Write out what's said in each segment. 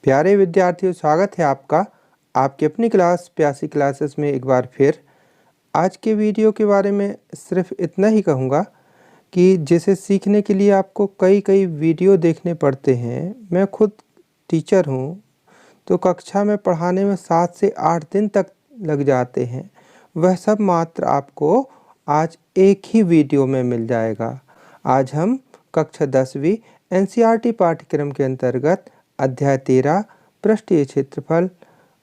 प्यारे विद्यार्थियों, स्वागत है आपका आपकी अपनी क्लास प्यासी क्लासेस में एक बार फिर। आज के वीडियो के बारे में सिर्फ इतना ही कहूँगा कि जिसे सीखने के लिए आपको कई कई वीडियो देखने पड़ते हैं। मैं खुद टीचर हूँ, तो कक्षा में पढ़ाने में 7 से 8 दिन तक लग जाते हैं। वह सब मात्र आपको आज एक ही वीडियो में मिल जाएगा। आज हम कक्षा 10वीं एनसीईआरटी पाठ्यक्रम के अंतर्गत अध्याय 13 पृष्ठीय क्षेत्रफल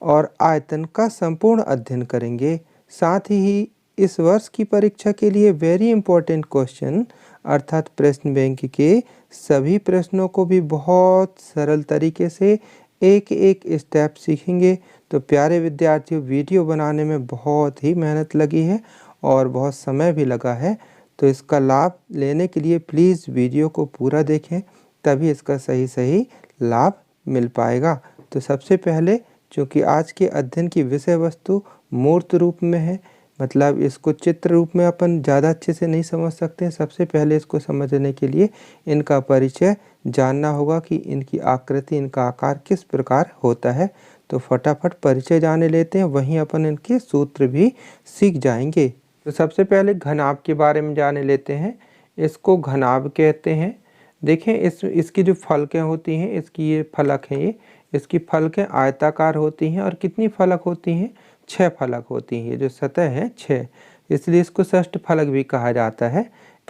और आयतन का संपूर्ण अध्ययन करेंगे। साथ ही इस वर्ष की परीक्षा के लिए वेरी इंपॉर्टेंट क्वेश्चन अर्थात प्रश्न बैंक के सभी प्रश्नों को भी बहुत सरल तरीके से एक एक स्टेप सीखेंगे। तो प्यारे विद्यार्थियों, वीडियो बनाने में बहुत ही मेहनत लगी है और बहुत समय भी लगा है, तो इसका लाभ लेने के लिए प्लीज़ वीडियो को पूरा देखें, तभी इसका सही लाभ मिल पाएगा। तो सबसे पहले, चूँकि आज के अध्ययन की विषय वस्तु मूर्त रूप में है, मतलब इसको चित्र रूप में अपन ज़्यादा अच्छे से नहीं समझ सकते हैं। सबसे पहले इसको समझने के लिए इनका परिचय जानना होगा कि इनकी आकृति, इनका आकार किस प्रकार होता है। तो फटाफट परिचय जाने लेते हैं, वहीं अपन इनके सूत्र भी सीख जाएंगे। तो सबसे पहले घनाभ के बारे में जाने लेते हैं। इसको घनाभ कहते हैं। देखें, इसकी जो फलकें होती हैं, इसकी ये फलक हैं, इसकी फलकें आयताकार होती हैं और कितनी फलक होती हैं? 6 फलक होती हैं। ये जो सतह है 6, इसलिए इसको षष्ठ फलक भी कहा जाता है।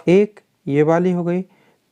एक ये वाली हो गई,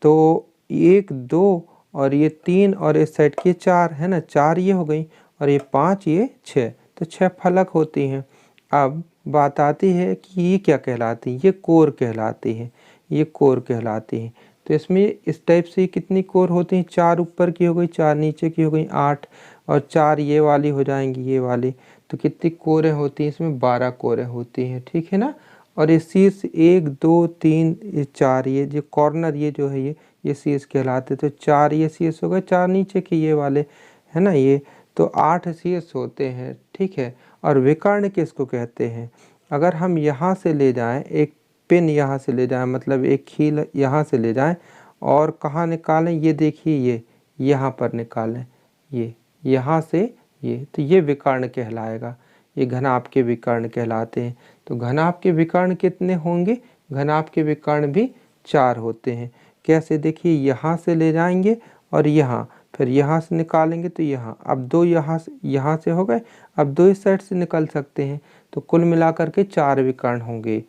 तो 1 2 और ये 3 और इस साइड की 4 है ना, 4 ये हो गई और ये 5 ये 6, तो 6 फलक होती हैं। अब बात आती है कि ये क्या कहलाती है? ये कोर कहलाती है। ये कोर कहलाती है। तो इसमें इस टाइप से कितनी कोर होती हैं? 4 ऊपर की हो गई, 4 नीचे की हो गई, 8 और 4 ये वाली हो जाएंगी, ये वाली। तो कितनी कोरें होती हैं? इसमें 12 कोरें होती हैं, ठीक है ना। और ये शीर्ष 1 2 3 ये 4, ये जो कॉर्नर ये जो है ये शीर्ष कहलाते। तो 4 ये शीर्ष हो गए, 4 नीचे के ये वाले है ना, ये तो 8 शीर्ष होते हैं, ठीक है। और विकर्ण किसको कहते हैं? अगर हम यहाँ से ले जाएं, एक पिन यहाँ से ले जाएं, मतलब एक खील यहाँ से ले जाएं और कहाँ निकालें? ये देखिए, ये यहाँ पर निकालें, ये यहाँ से ये, तो ये विकर्ण कहलाएगा। ये घनाभ के विकर्ण कहलाते हैं। तो घनाभ के विकर्ण कितने होंगे? घनाभ के विकर्ण भी 4 होते हैं। कैसे? देखिए, यहाँ से ले जाएंगे और यहाँ, फिर यहाँ से निकालेंगे तो यहाँ, अब 2 यहाँ से हो गए, अब 2 इस साइड से निकल सकते हैं। तो कुल मिलाकर के 4 विकर्ण होंगे।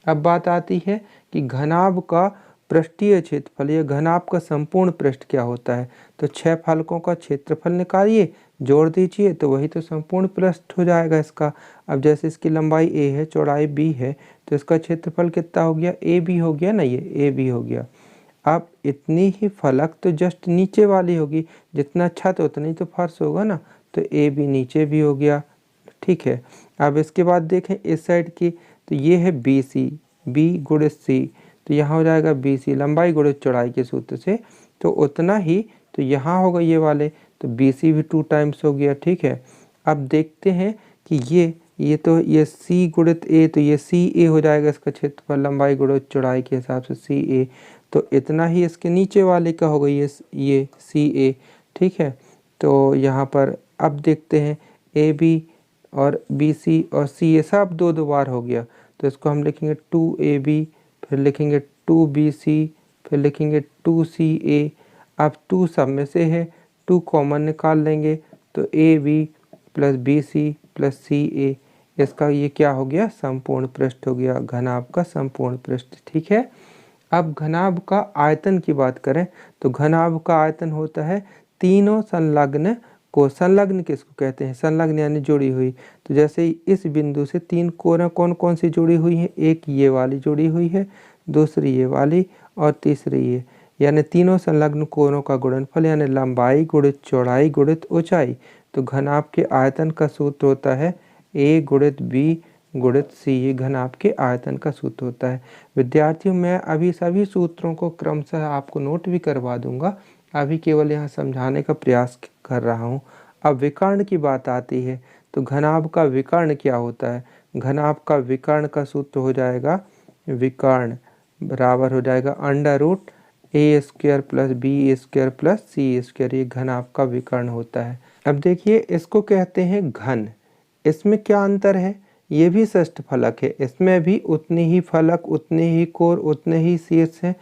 अब बात आती है कि घनाभ का पृष्ठीय क्षेत्रफल या घनाभ का संपूर्ण पृष्ठ क्या होता है? तो 6 फलकों का क्षेत्रफल निकालिए, जोड़ दीजिए, तो वही तो संपूर्ण पृष्ठ हो जाएगा इसका। अब जैसे इसकी लंबाई a है, चौड़ाई b है, तो इसका क्षेत्रफल कितना हो गया? a b हो गया ना, ये a b हो गया। अब इतनी ही फलक तो जस्ट नीचे वाली होगी, जितना छत उतना ही तो फर्श होगा ना, तो a b नीचे भी हो गया, ठीक है। अब इसके बाद देखें इस साइड की, तो ये है बी सी, बी गुणित सी, तो यहाँ हो जाएगा बी सी लंबाई गुणित चौड़ाई के सूत्र से, तो उतना ही तो यहाँ होगा ये वाले, तो बी सी भी 2 टाइम्स हो गया, ठीक है। अब देखते हैं कि ये तो ये सी गुणित ए, तो ये सी ए हो जाएगा इसका क्षेत्रफल लंबाई गुणित चौड़ाई के हिसाब से सी ए, तो इतना ही इसके नीचे वाले का होगा ये सी ए, ठीक है। तो यहाँ पर अब देखते हैं ए बी और बी सी और सी ए सब 2 बार हो गया, तो इसको हम लिखेंगे 2ab, फिर लिखेंगे 2bc, फिर लिखेंगे 2ca। अब 2 सब में से है, 2 कॉमन निकाल लेंगे, तो ab plus bc plus ca, इसका ये क्या हो गया? संपूर्ण पृष्ठ हो गया, घनाभ का संपूर्ण पृष्ठ, ठीक है। अब घनाभ का आयतन की बात करें, तो घनाभ का आयतन होता है तीनों संलग्न को। संलग्न किसको कहते हैं? संलग्न यानी जुड़ी हुई। तो जैसे इस बिंदु से 3 कोरें कौन कौन सी जुड़ी हुई हैं? एक ये वाली जुड़ी हुई है, दूसरी ये वाली और तीसरी ये, यानी तीनों संलग्न कोरों का गुणनफल, यानी लंबाई गुणित चौड़ाई गुणित ऊंचाई। तो घनाभ के आयतन का सूत्र होता है a गुणित b गुणित c, ये घनाभ के आयतन का सूत्र होता है। विद्यार्थियों, मैं अभी सभी सूत्रों को क्रमशः आपको नोट भी करवा दूंगा, अभी केवल यहाँ समझाने का प्रयास कर रहा हूँ। अब विकर्ण की बात आती है, तो घनाभ का विकर्ण क्या होता है? घनाभ का विकर्ण का सूत्र हो जाएगा, विकर्ण बराबर हो जाएगा under root A square plus B square plus C square, ये घन आपका विकर्ण होता है। अब देखिए इसको कहते हैं घन। इसमें क्या अंतर है, ये भी षष्ठफलक है, इसमें भी उतनी ही फलक, उतने ही कोर, उतने ही शीर्ष हैं।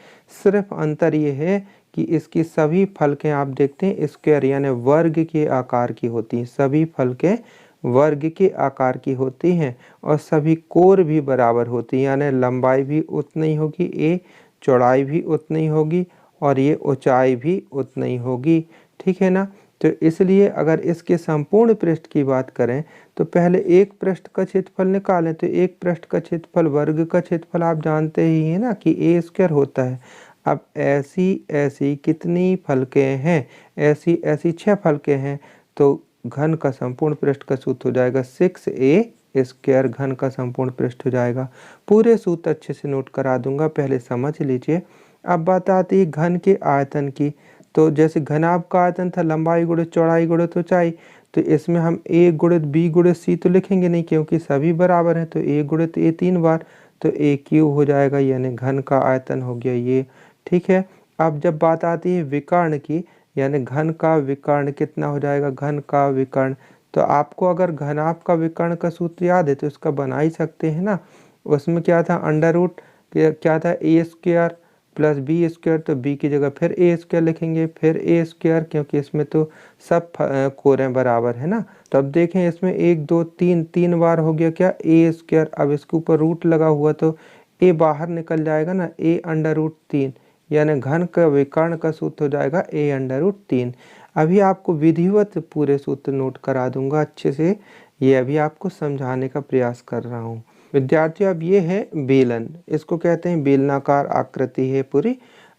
सिर्फ अंतर ये है कि इसकी सभी फलकें आप देखते हैं स्क्वायर यानी वर्ग के आकार की होती हैं, सभी फलकें वर्ग के आकार की होती हैं और सभी कोर भी बराबर होती हैं, यानी लंबाई भी उतनी होगी ए, चौड़ाई भी उतनी होगी और ये ऊंचाई भी उतनी होगी, ठीक है ना। तो इसलिए अगर इसके संपूर्ण पृष्ठ की बात करें तो पहले एक पृष्ठ का क्षेत्रफल निकालें। तो एक पृष्ठ का क्षेत्रफल वर्ग का क्षेत्रफल आप जानते ही हैं ना कि ए स्क्वायर होता है। अब ऐसी ऐसी कितनी फलकें हैं, ऐसी ऐसी 6 फलकें हैं, तो घन का संपूर्ण पृष्ठ का सूत्र हो जाएगा 6a स्क्वायर, घन का संपूर्ण पृष्ठ हो जाएगा। पूरे सूत्र अच्छे से नोट करा दूंगा, पहले समझ लीजिए। अब बात आती है घन के आयतन की। तो जैसे घनाभ का आयतन था लंबाई गुणित चौड़ाई गुणित ऊंचाई, तो इसमें हम a गुणित b गुणित c तो लिखेंगे नहीं क्योंकि सभी बराबर हैं। तो a गुणित a 3 बार, तो a क्यूब हो जाएगा, यानी घन का आयतन हो गया ये, ठीक है। अब जब बात आती है विकर्ण की, यानी घन का विकर्ण कितना हो जाएगा, घन का विकर्ण, तो आपको अगर घनाभ का विकर्ण का सूत्र याद है तो इसका बना ही सकते हैं ना। उसमें क्या था, अंडर रूट क्या था, ए स्क्वायर प्लस बी स्क्वायर, तो बी की जगह फिर ए स्क्वायर लिखेंगे, फिर ए स्क्वायर, क्योंकि इसमें तो सब कोरें बराबर है ना। तो अब देखें इसमें 1 2 3 3 बार हो गया क्या, ए स्क्वायर। अब इसके ऊपर रूट लगा हुआ तो ए बाहर निकल जाएगा ना, ए अंडर रूट 3, यानी घन का विकर्ण का सूत्र हो जाएगा ए अंडर रूट 3। अभी आपको विधिवत पूरे सूत्र नोट करा दूंगा अच्छे से, ये अभी आपको समझाने का प्रयास कर रहा हूँ। विद्यार्थियों अब ये है बेलन, इसको कहते हैं बेलनाकार आकृति है पूरी।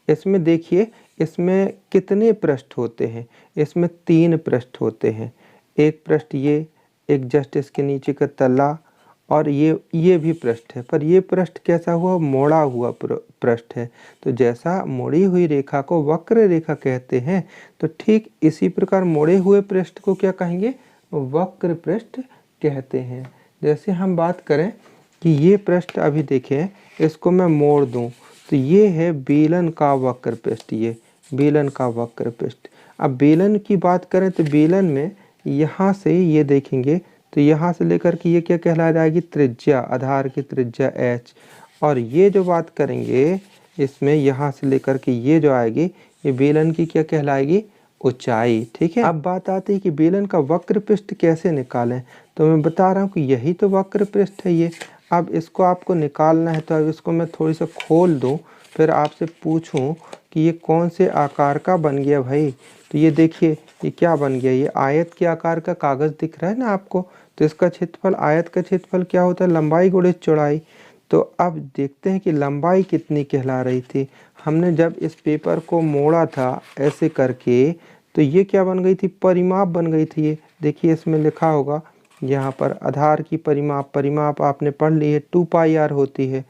इसमें देखिए इसमें कितने पृष्ठ होते हैं, इसमें 3 पृष्ठ होते हैं। एक पृष्ठ ये, एक जस्ट इसके नीचे का तला, और ये भी पृष्ठ है, पर ये पृष्ठ कैसा हुआ, मोड़ा हुआ पृष्ठ है। तो जैसा मोड़ी हुई रेखा को वक्र रेखा कहते हैं, तो ठीक इसी प्रकार मोड़े हुए पृष्ठ को क्या कहेंगे, वक्र पृष्ठ कहते हैं। जैसे हम बात करें कि ये पृष्ठ अभी देखें, इसको मैं मोड़ दूं तो ये है बेलन का वक्र पृष्ठ, ये बेलन का वक्र पृष्ठ। अब बेलन की बात करें तो बेलन में यहाँ से ये देखेंगे तो यहाँ से लेकर के ये क्या कहला जाएगी, त्रिज्या, आधार की त्रिज्या h। और ये जो बात करेंगे इसमें यहाँ से लेकर के ये जो आएगी, ये बेलन की क्या कहलाएगी, ऊंचाई, ठीक है। अब बात आती है कि बेलन का वक्र पृष्ठ कैसे निकालें, तो मैं बता रहा हूँ कि यही तो वक्र पृष्ठ है ये। अब इसको आपको निकालना है, तो अब इसको मैं थोड़ी सा खोल दूँ, फिर आपसे पूछूं कि ये कौन से आकार का बन गया भाई। तो ये देखिए ये क्या बन गया, ये आयत के आकार का कागज़ दिख रहा है ना आपको। तो इसका क्षेत्रफल, आयत का क्षेत्रफल क्या होता है, लंबाई गुणित चौड़ाई। तो अब देखते हैं कि लंबाई कितनी कहला रही थी। हमने जब इस पेपर को मोड़ा था ऐसे करके, तो ये क्या बन गई थी, परिमाप बन गई थी। ये देखिए इसमें लिखा होगा यहाँ पर आधार की परिमाप आपने पढ़ ली है, 2πr होती है।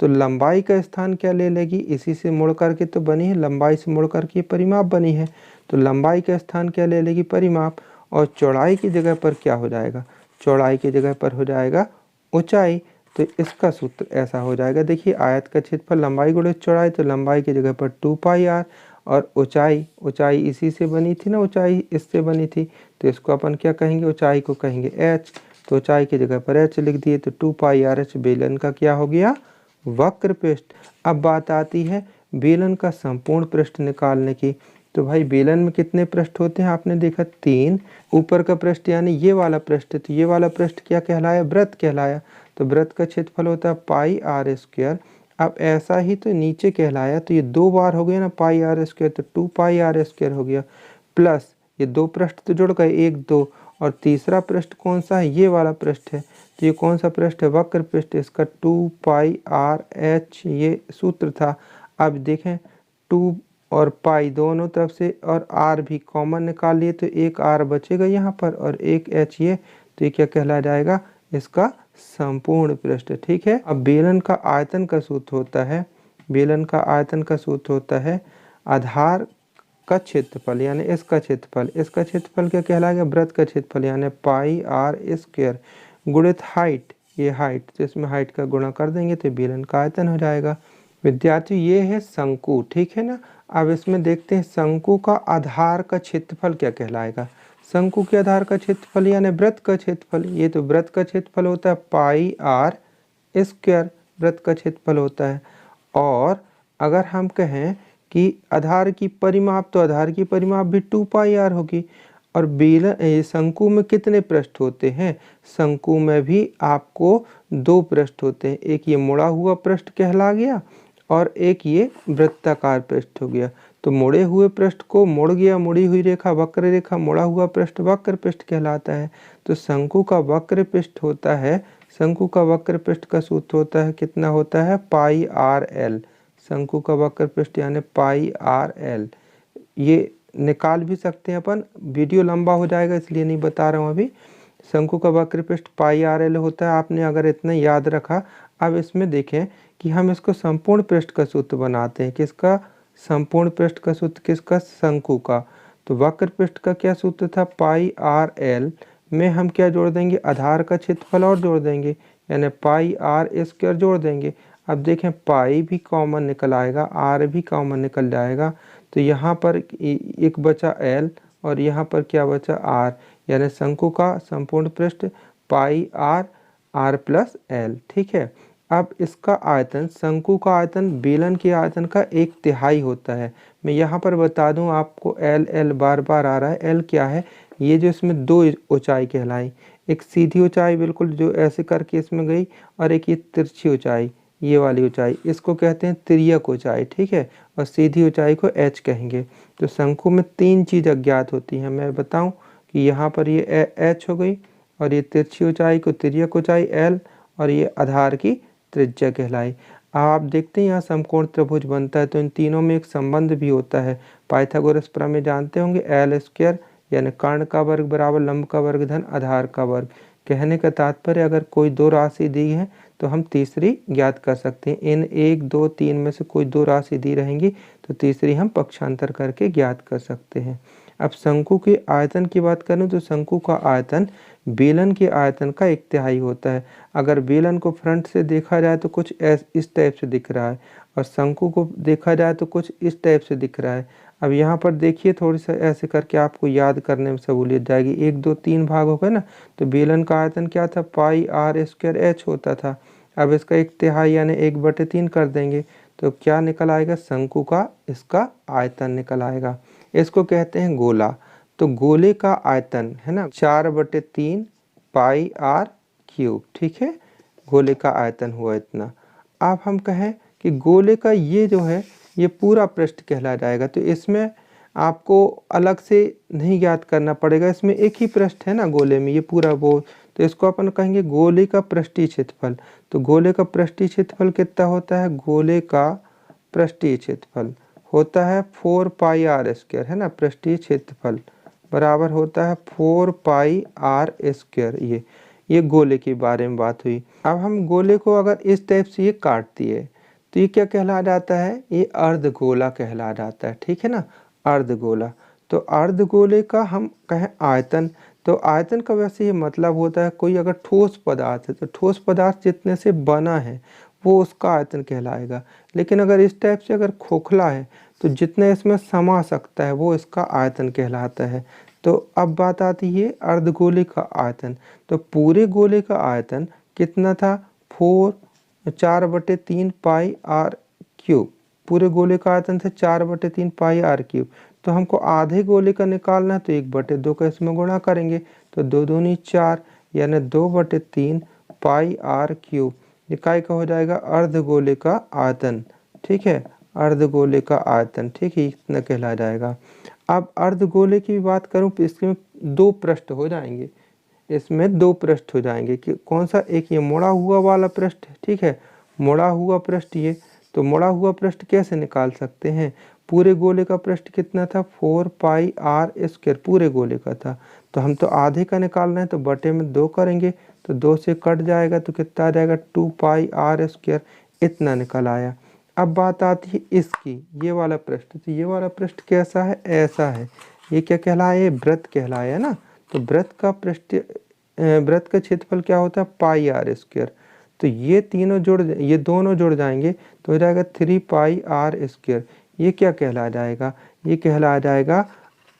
तो लंबाई का स्थान क्या ले लेगी, इसी से मुड़ करके तो बनी है, लंबाई से मुड़ करके परिमाप बनी है। तो लंबाई का स्थान क्या ले लेगी, परिमाप। और चौड़ाई की जगह पर क्या हो जाएगा, चौड़ाई की जगह पर हो जाएगा ऊंचाई। तो इसका सूत्र ऐसा हो जाएगा, देखिए आयत का क्षेत्रफल लंबाई गुणित चौड़ाई, तो लंबाई की जगह पर 2πr, और ऊंचाई इसी से बनी थी ना, ऊंचाई इससे बनी थी, तो इसको अपन क्या कहेंगे, ऊंचाई को कहेंगे h। तो ऊंचाई की जगह पर h लिख दिए, तो 2πrh बेलन का क्या हो गया, वक्र पृष्ठ। अब बात आती है बेलन का संपूर्ण पृष्ठ निकालने की। तो भाई बेलन में कितने पृष्ठ होते हैं, आपने देखा 3। ऊपर का पृष्ठ यानी ये वाला पृष्ठ, तो ये वाला पृष्ठ क्या कहलाया, वृत्त कहलाया। तो वृत्त का क्षेत्रफल होता है πr²। अब ऐसा ही तो नीचे कहलाया, तो ये 2 बार हो गया ना πr², तो 2πr² हो गया। प्लस ये 2 पृष्ठ तो जुड़ गए, 1 2, और तीसरा पृष्ठ कौन सा है, ये वाला पृष्ठ है। तो ये कौन सा पृष्ठ है, वक्र पृष्ठ, इसका 2πrh ये सूत्र था। अब देखें 2 और पाई दोनों तरफ से, और r भी कॉमन निकाल लिए, तो एक r बचेगा यहाँ पर और एक h ये, तो ये क्या कहला जाएगा, इसका संपूर्ण पृष्ठ, ठीक है। अब बेलन का आयतन का सूत्र होता है, बेलन का आयतन का सूत्र होता है आधार का क्षेत्रफल यानी इसका क्षेत्रफल क्या कहलाएगा, वृत्त का क्षेत्रफल यानी πr² गुणित हाइट, ये हाइट, तो इसमें हाइट का गुणा कर देंगे तो बेलन का आयतन हो जाएगा। विद्यार्थी ये है शंकु, ठीक है ना। अब इसमें देखते हैं शंकु का आधार का क्षेत्रफल क्या कहलाएगा। शंकु के आधार का क्षेत्रफल यानी वृत्त का क्षेत्रफल, ये तो वृत्त का क्षेत्रफल होता है पाई आर स्क्वायर, वृत्त का क्षेत्रफल होता है। और अगर हम कहें कि आधार की परिमाप, तो आधार की परिमाप भी 2 पाई आर होगी। और बेलन शंकु में कितने पृष्ठ होते हैं, शंकु में भी आपको 2 पृष्ठ होते हैं, एक ये मुड़ा हुआ पृष्ठ कहला गया और एक ये वृत्ताकार पृष्ठ हो गया। तो मुड़े हुए पृष्ठ को मुड़ गया, मुड़ी हुई रेखा वक्र रेखा, मुड़ा हुआ पृष्ठ वक्र पृष्ठ कहलाता है। तो शंकु का वक्र पृष्ठ होता है, शंकु का वक्र पृष्ठ का सूत्र होता है, कितना होता है, पाई आर एल। शंकु का वक्र पृष्ठ यानी पाई आर एल। ये निकाल भी सकते हैं अपन, वीडियो लंबा हो जाएगा इसलिए नहीं बता रहा हूँ अभी। शंकु का वक्र पृष्ठ पाई आर एल होता है, आपने अगर इतना याद रखा। अब इसमें देखें कि हम इसको संपूर्ण पृष्ठ का सूत्र बनाते हैं। किसका, संपूर्ण पृष्ठ का सूत्र किसका, शंकु का। तो वक्र पृष्ठ का क्या सूत्र था, पाई आर एल में हम क्या जोड़ देंगे, आधार का क्षेत्रफल और जोड़ देंगे, यानी पाई आर स्क्वायर जोड़ देंगे। अब देखें पाई भी कॉमन निकल आएगा, आर भी कॉमन निकल जाएगा। तो यहाँ पर एक बचा एल और यहाँ पर क्या बचा आर, यानी शंकु का संपूर्ण पृष्ठ पाई आर आर प्लस एल। ठीक है। अब इसका आयतन, शंकु का आयतन बेलन के आयतन का 1/3 होता है। मैं यहाँ पर बता दूँ आपको, एल एल बार बार आ रहा है, एल क्या है, ये जो इसमें 2 ऊंचाई कहलाई, एक सीधी ऊंचाई बिल्कुल जो ऐसे करके इसमें गई, और एक ये तिरछी ऊंचाई, ये वाली ऊंचाई, इसको कहते हैं तिर्यक ऊंचाई। ठीक है। और सीधी ऊंचाई को एच कहेंगे। तो शंकु में 3 चीज़ अज्ञात होती हैं। मैं बताऊं कि यहाँ पर ये एच हो गई, और ये तिरछी ऊंचाई को तिर्यक ऊंचाई एल, और ये आधार की त्रिज्या कहलाई। आप देखते हैं यहाँ समकोण त्रिभुज बनता है, तो इन तीनों में एक संबंध भी होता है। पाइथागोरस प्रमेय जानते होंगे, एल स्क्वायर यानी कर्ण का वर्ग बराबर लंब का वर्ग धन आधार का वर्ग। कहने का तात्पर्य, अगर कोई 2 राशि दी है तो हम तीसरी ज्ञात कर सकते हैं। इन 1 2 3 में से कोई 2 राशि दी रहेंगी तो तीसरी हम पक्षांतर करके ज्ञात कर सकते हैं। अब शंकु के आयतन की बात करूं तो शंकु का आयतन बेलन के आयतन का 1/3 होता है। अगर बेलन को फ्रंट से देखा जाए तो कुछ इस टाइप से दिख रहा है, और शंकु को देखा जाए तो कुछ इस टाइप से दिख रहा है। अब यहाँ पर देखिए, थोड़ी सा ऐसे करके आपको याद करने में सहूलियत जाएगी। 1 2 3 भाग हो गए ना, तो बेलन का आयतन क्या था, पाई आर स्क्वायर एच होता था। अब इसका 1/3 यानी 1/3 कर देंगे तो क्या निकल आएगा, शंकु का इसका आयतन निकल आएगा। इसको कहते हैं गोला। तो गोले का आयतन है ना 4/3 पाई आर क्यूब। ठीक है, गोले का आयतन हुआ इतना। अब हम कहें कि गोले का ये जो है ये पूरा पृष्ठ कहला जाएगा, तो इसमें आपको अलग से नहीं ज्ञात करना पड़ेगा, इसमें एक ही पृष्ठ है ना गोले में, ये पूरा वो, तो इसको अपन कहेंगे गोले का पृष्ठीय क्षेत्रफल। तो गोले का पृष्ठीय क्षेत्रफल कितना होता है, गोले का पृष्ठीय क्षेत्रफल होता है 4 पाई आर स्क्वायर, है ना, पृष्ठीय क्षेत्रफल बराबर होता है 4 पाई आर स्क्वायर। ये गोले के बारे में बात हुई। अब हम गोले को अगर इस टाइप से ये काट दिए तो ये क्या कहला जाता है, ये अर्धगोला कहला जाता है। ठीक है ना, अर्धगोला। तो अर्धगोले का हम कहें आयतन, तो आयतन का वैसे ये मतलब होता है कोई अगर ठोस पदार्थ है तो ठोस पदार्थ जितने से बना है वो उसका आयतन कहलाएगा। लेकिन अगर इस टाइप से अगर खोखला है तो जितने इसमें समा सकता है वो इसका आयतन कहलाता है। तो अब बात आती है अर्धगोले का आयतन। तो पूरे गोले का आयतन कितना था, 4/3 पाई आर क्यूब। पूरे गोले का आयतन था 4/3 पाई आर क्यूब। तो हमको आधे गोले का निकालना है तो 1/2 का इसमें गुणा करेंगे, तो 2 दूनी 4 यानी 2/3 पाई आर क्यूब। इकाई का हो जाएगा अर्धगोले का आयतन। ठीक है, अर्धगोले का आयतन। ठीक है, इतना कहला जाएगा। अब अर्धगोले की बात करूं तो इसमें 2 पृष्ठ हो जाएंगे, इसमें 2 पृष्ठ हो जाएंगे कि कौन सा, एक ये मुड़ा हुआ वाला पृष्ठ। ठीक है, मुड़ा हुआ पृष्ठ ये, तो मुड़ा हुआ पृष्ठ कैसे निकाल सकते हैं, पूरे गोले का पृष्ठ कितना था, 4 पाई आर स्क्वायर पूरे गोले का था। तो हम तो आधे का निकालना है तो बटे में 2 करेंगे, तो 2 से कट जाएगा तो कितना आ जाएगा, 2 पाई आर स्क्वायर, इतना निकल आया। अब बात आती है इसकी, ये वाला पृष्ठ। तो ये वाला पृष्ठ कैसा है, ऐसा है। ये क्या कहलाया, ये वृत्त कहलाया ना। तो वृत्त का पृष्ठ, वृत्त का क्षेत्रफल क्या होता है, पाई आर स्क्वायर। तो ये दोनों जुड़ जाएंगे तो हो जाएगा 3 पाई आर स्क्वायर। ये क्या कहला जाएगा, ये कहला जाएगा